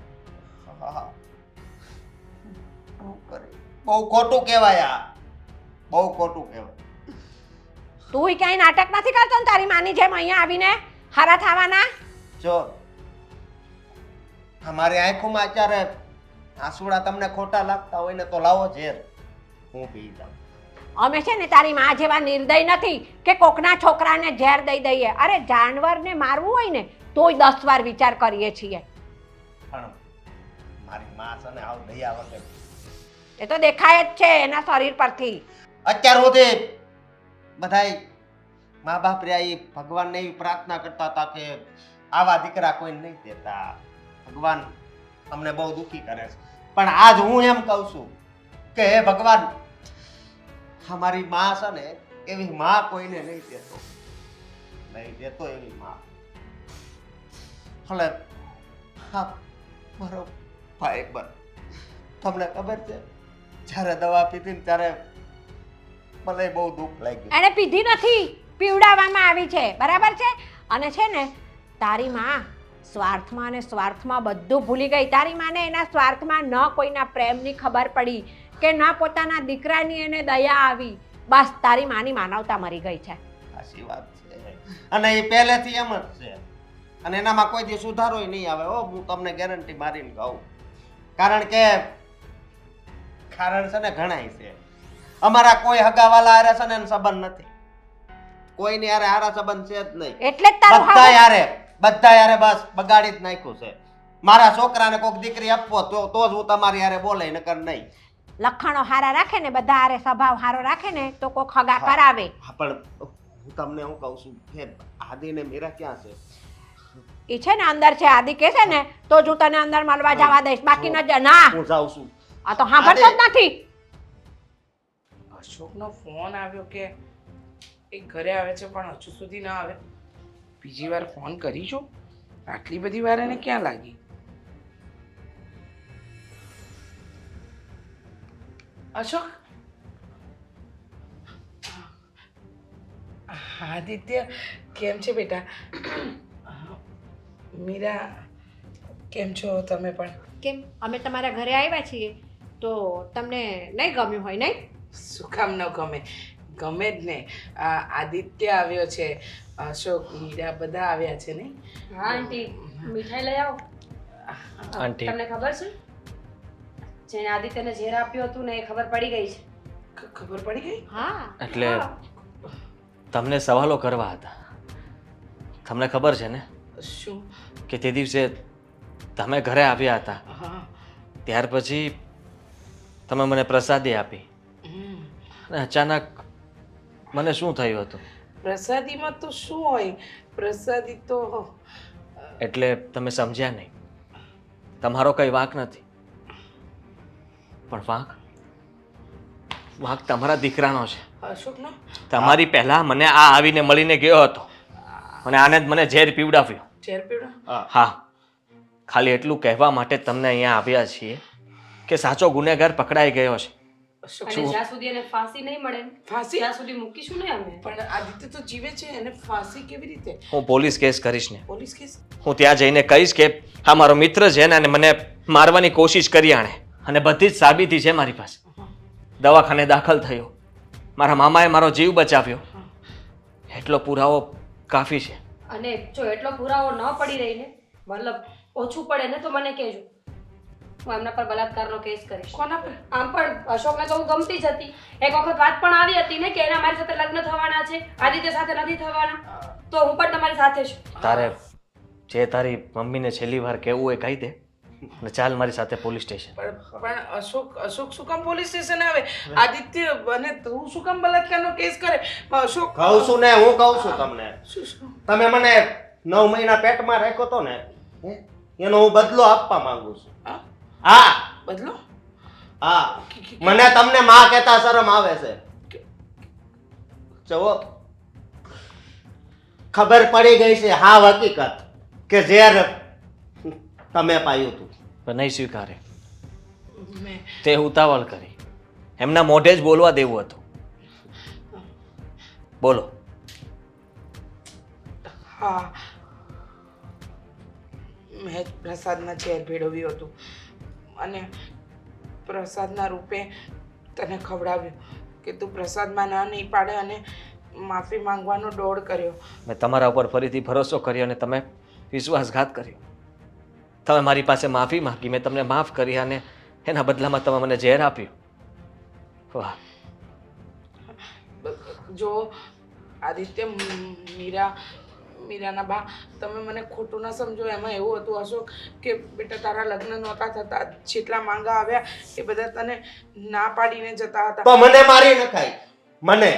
હા. બહુ ખોટું કહેવાય આ, બહુ ખોટું કહેવાય. તું ક્યાંય નાટક નથી કરતો ને તારી માની જેમ અહીંયા આવીને હારા થવાના? જો અમારી આંખોમાં અત્યારે આંસુડા તમને ખોટા લાગતા હોય ને તો લાવો ઝેર, હું પી જાઉં. અમે છે ને તારી માં જેવા નિર્દય નથી કે કોકના છોકરાને ઝેર દઈ દઈએ. અરે જાનવરને મારવું હોય ને તોય 10 વાર વિચાર કરીએ છીએ. પણ મારી માં છે ને આવ દયા વગર એ તો દેખાય જ છે એના શરીર પરથી. અત્યાર સુધી બધાય મા બાપ રહ્યા એ ભગવાનને એવી પ્રાર્થના કરતા હતા કે આવા દીકરા કોઈને નહીં દેતા, ભગવાન અમને બહુ દુઃખી કરે છે. પણ આજ હું એમ કહું છું કે હે ભગવાન, અમારી માં છે ને એવી માં કોઈને નહીં દેતો એવી માં. એટલે હા, મારો ભાઈ બન, તમને ખબર છે જ્યારે દવા પીધી ને ત્યારે મને બહુ દુઃખ લાગ્યું. એને પીધી નથી, પીવડાવવામાં આવી છે, બરાબર છે? અને છે ને તારી માં સ્વાર્થમાં અને સ્વાર્થમાં બધું ભૂલી ગઈ. તારી માને એના સ્વાર્થમાં ન કોઈના પ્રેમની ખબર પડી કે ન પોતાના દીકરાની એને દયા આવી. બસ તારી માની માનવતા મરી ગઈ છે. સાચી વાત છે. અને એ પહેલેથી એમ જ છે અને એનામાં કોઈ દી સુધારો નહીં આવે. હું તમને ગેરંટી મારીને કહું. કારણ કે કારણ છે ને ઘણાય છે. અમારા કોઈ હગાવાલા હારે છે ને એનો સંબંધ નથી. કોઈની હારે હારા સંબંધ છે જ નહીં. એટલે જ તારું બધા યારે બસ બગાડી જ નાખ્યું છે. મારા છોકરાને કોઈક દીકરી આપવો તો જ હું તમારી હારે બોલે, નકર નહીં. લખાણો હારા રાખે ને, બધા હારે સ્વભાવ હારો રાખે ને તો કોક હગા કરાવે. હા, પણ હું તમને હું કહું છું કે આદિ ને મીરા ક્યાં છે? ઈ છે ને અંદર છે. આદિ કે છે ને તો જ હું તને અંદર મળવા જવા દઈશ, બાકી ના. હું જાઉં છું. આ તો સાંભળતો જ નથી. અશોકનો ફોન આવ્યો કે એ ઘરે આવે છે પણ હજુ સુધી ના આવે. બીજી વાર ફોન કરીશું. આટલી બધી વાર એને ક્યાં લાગી? અશોક, આદિત્ય કેમ છે બેટા? મીરા કેમ છો તમે પણ? કેમ અમે તમારા ઘરે આવ્યા છીએ તો તમને નહીં ગમ્યું હોય નહીં? શું કામ ન ગમે? ગમે જ ને. આદિત્ય આવ્યો છે, અશોક, મીરા બધા આવ્યા છે નહીં? હા આંટી, મીઠાઈ લઈ આવો. આંટી. તમને ખબર છે જેને આદિત્યને ઝેર આપ્યું હતું ને એ ખબર પડી ગઈ છે. ખબર પડી ગઈ? હા. એટલે તમને સવાલો કરવા હતા. તમને ખબર છે ને શું? કે તે દિવસે તમે ઘરે આવ્યા હતા, હા. ત્યાર પછી તમે મને પ્રસાદી આપી હમ. અને અચાનક મને શું થયું હતું પ્રસાદીમાં તો શું હોય? પ્રસાદી તો એટલે તમે સમજ્યા નહીં. તમારો કઈ વાંક નથી, પણ વાંક તમારા દીકરાનો છે. અશોકનો? તમારી પહેલા મને આ આવીને મળીને ગયો હતો અને આને જ મને ઝેર પીવડાવ્યું. ઝેર પીવડા? હા, ખાલી એટલું કહેવા માટે તમને અહીંયા આવ્યા છીએ કે સાચો ગુનેગાર પકડાઈ ગયો છે. અશોક, અને જ્યાં સુધી એને ફાંસી નહીં મળે ને, ફાંસી? ત્યાં સુધી મૂકીશું નહીં અમે. પણ આદિત્ય તો જીવે છે, એને ફાંસી કેવી રીતે? હું પોલીસ કેસ કરીશ ને. Police case? હું ત્યાં જઈને કહીશ કે હા મારો મિત્ર છે ને અને મને મારવાની કોશિશ કરી આણે, અને બધી જ સાબિતી છે મારી પાસે. દવાખાને દાખલ થયો, મારા મામાએ મારો જીવ બચાવ્યો, એટલો પુરાવો કાફી છે. અને જો એટલો પુરાવો ન પડી રહીને, મતલબ ઓછું પડે ને તો મને કહેજો. હું એમના પર બલાત્કારનો કેસ કરીશ. કોના પર? આમ પણ અશોકને તો હું ગમતી જ હતી. એક વખત વાત પણ આવી હતી ને કે એના મારી સાથે લગ્ન થવાના છે, આદિત્ય સાથે નથી થવાના. તો હું પણ તમારી સાથે છું. તારે જે તારી મમ્મીને છેલ્લી વાર કહેવું હોય કહી દે અને ચાલ મારી સાથે પોલીસ સ્ટેશન. પણ અશોક શું કામ પોલીસ સ્ટેશન આવે? આદિત્ય અને તું શું કામ બલાત્કારનો કેસ કરે? અશોક, કહું છું ને, હું કહું છું તમને. શું? તમે મને 9 મહિના પેટમાં રાખ્યો તો ને, એનો હું બદલો આપવા માંગુ છું. હા? હા, બદલો? હા. મને તમને માં કહેતા શરમ આવે છે. જુઓ, ખબર પડી ગઈ છે હા હકીકત કે ઝેર તમે પાયું હતું. પણ નહીં સ્વીકારે. મેં તે ઉતાવળ કરી, એમના મોઢે જ બોલવા દેવું હતું. બોલો. હા, મેં જ પ્રસાદના ઝેર ભેળવ્યું હતું અને પ્રસાદના રૂપે તને ખવડાવ્યું કે તું પ્રસાદમાં ના નહીં પાડે અને માફી માંગવાનો દોડ કર્યો. મેં તમારા ઉપર ફરીથી ભરોસો કર્યો અને તમે વિશ્વાસઘાત કર્યો. તમે મારી પાસે માફી માંગી, મેં તમને માફ કરી અને એના બદલામાં તમે મને ઝેર આપ્યું. વાહ. જો આદિત્ય, મીરાના બા, તમે મને ખોટું ના સમજો. એમાં એવું હતું અશોક કે બેટા તારા લગ્ન નહોતા થતા, જેટલા માંગા આવ્યા એ બધા તને ના પાડીને જતા હતા. તો મને મારી નખાય. મને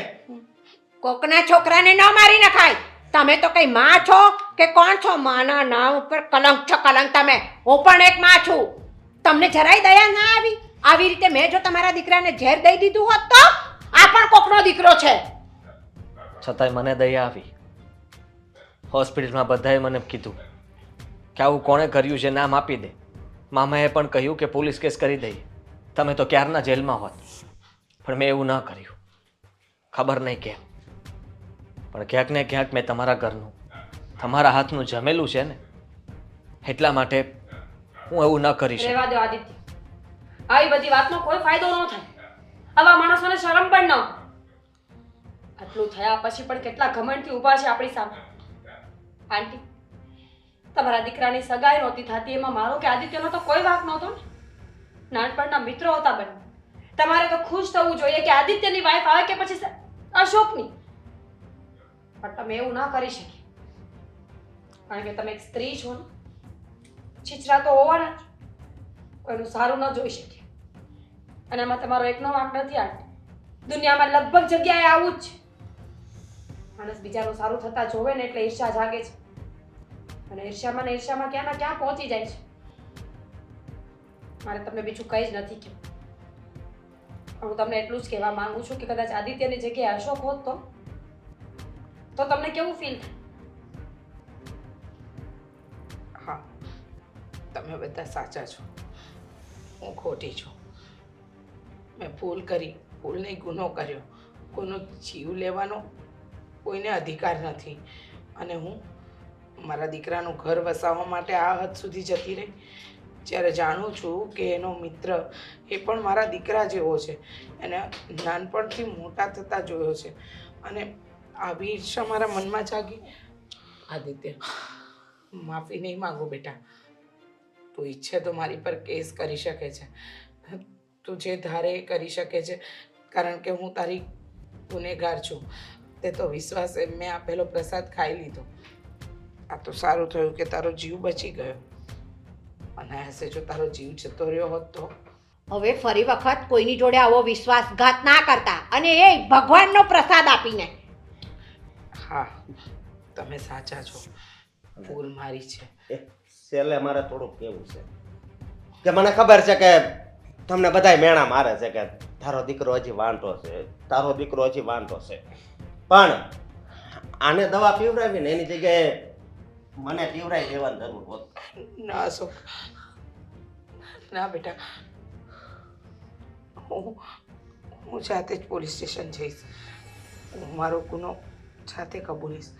કોકના છોકરાને ન મારી નખાય. તમે તો કઈ માં છો કે કોણ છો? માના નામ ઉપર કલંક છો, કલંક તમે. હું પણ એક માં છું. તમને જરાય દયા ના આવી? આવી રીતે મેં જો તમારા દીકરાને ઝેર દઈ દીધું હોત તો? આ પણ કોકનો દીકરો છે. છતાંય મને દયા આવી. હોસ્પિટલમાં બધાએ મને કીધું કે આવું કોણે કર્યું છે, નામ આપી દે. મામાએ પણ કહ્યું કે પોલીસ કેસ કરી દઈએ, તમે તો ક્યારના જેલમાં હોત. પણ મેં એવું ન કર્યું. ખબર નહીં કેમ, પણ ક્યાંક ને ક્યાંક મેં તમારા ઘરનું, તમારા હાથનું જમેલું છે ને, એટલા માટે હું એવું ન કરી શકું. રહેવા દો આદિત્ય, આવી બધી વાતનો કોઈ ફાયદો ન થાય. આવા માણસોને શરમ પણ ન આવે. આટલું થયા પછી પણ કેટલા ઘમંડથી ઊભા છે આપણી સામે. આંટી, તમારા દીકરાની સગાઈ નહોતી થતી એમાં મારો કે આદિત્યનો તો કોઈ વાંક નહોતો ને. નાનપણના મિત્રો હતા બંને. તમારે તો ખુશ થવું જોઈએ કે આદિત્યની વાઈફ આવે કે પછી અશોકની. પણ તમે એવું ના કરી શકી, કારણ કે તમે એક સ્ત્રી છો ને. છીછરા તો હોવાના જ, કોઈનું સારું ન જોઈ શકે. અને એમાં તમારો એકનો વાંક નથી આંટી. દુનિયામાં લગભગ જગ્યાએ આવું જ છે. માણસ બીજાનું સારું થતા જોવે ને એટલે ઈર્ષા જાગે છે, અને ઈર્ષામાં ને ઈર્ષામાં ક્યાં ના ક્યાં પહોંચી જાય છે. મારે તમને બીજું કંઈ જ નથી કહેવું. હું તમને એટલું જ કહેવા માંગુ છું કે કદાચ આદિત્યની જગ્યાએ અશોક હોત તો તમને કેવું ફીલ થાય? હા, તમે બધા સાચા છો. હું ખોટી છું. મેં ભૂલ કરી, ભૂલને ગુનો કર્યો. કોઈનો જીવ લેવાનો કોઈને અધિકાર નથી. અને હું મારા દીકરાનું ઘર વસાવવા માટે આ હદ સુધી જતી રહી, જ્યારે જાણું છું કે એનો મિત્ર એ પણ મારા દીકરા જેવો છે. એને નાનપણથી મોટા થતા જોયો છે, અને આવી ઈર્ષા મારા મનમાં જાગી. આદિત્ય, માફી નહીં માંગુ બેટા. તું ઈચ્છે તો મારી પર કેસ કરી શકે છે. તું જે ધારે એ કરી શકે છે, કારણ કે હું તારી ગુનેગાર છું. તે તો વિશ્વાસે મેં આપેલો પ્રસાદ ખાઈ લીધો. આ તો સારું થયું કે તારો જીવ બચી ગયો. અને હશે જો તારો જીવ જતો રહ્યો હોત તો? હવે ફરી વખત કોઈની જોડે આવો વિશ્વાસઘાત ના કરતા, અને એ ભગવાનનો પ્રસાદ આપીને. હા, તમે સાચા છો. ભૂલ મારી છે. છેલ્લે મારે થોડુંક કેવું છે કે મને ખબર છે કે તમને બધાય મેણા મારે છે કે તારો દીકરો હજી વાંઢો છે, તારો દીકરો હજી વાંઢો છે. પણ આને દવા પીવડાવીને એની જગ્યાએ મને પીવડાવી દેવાની જરૂર હોત. ના અશોક, ના બેટા. હું જાતે જ પોલીસ સ્ટેશન જઈશ. હું મારો ગુનો જાતે કબૂલીશ.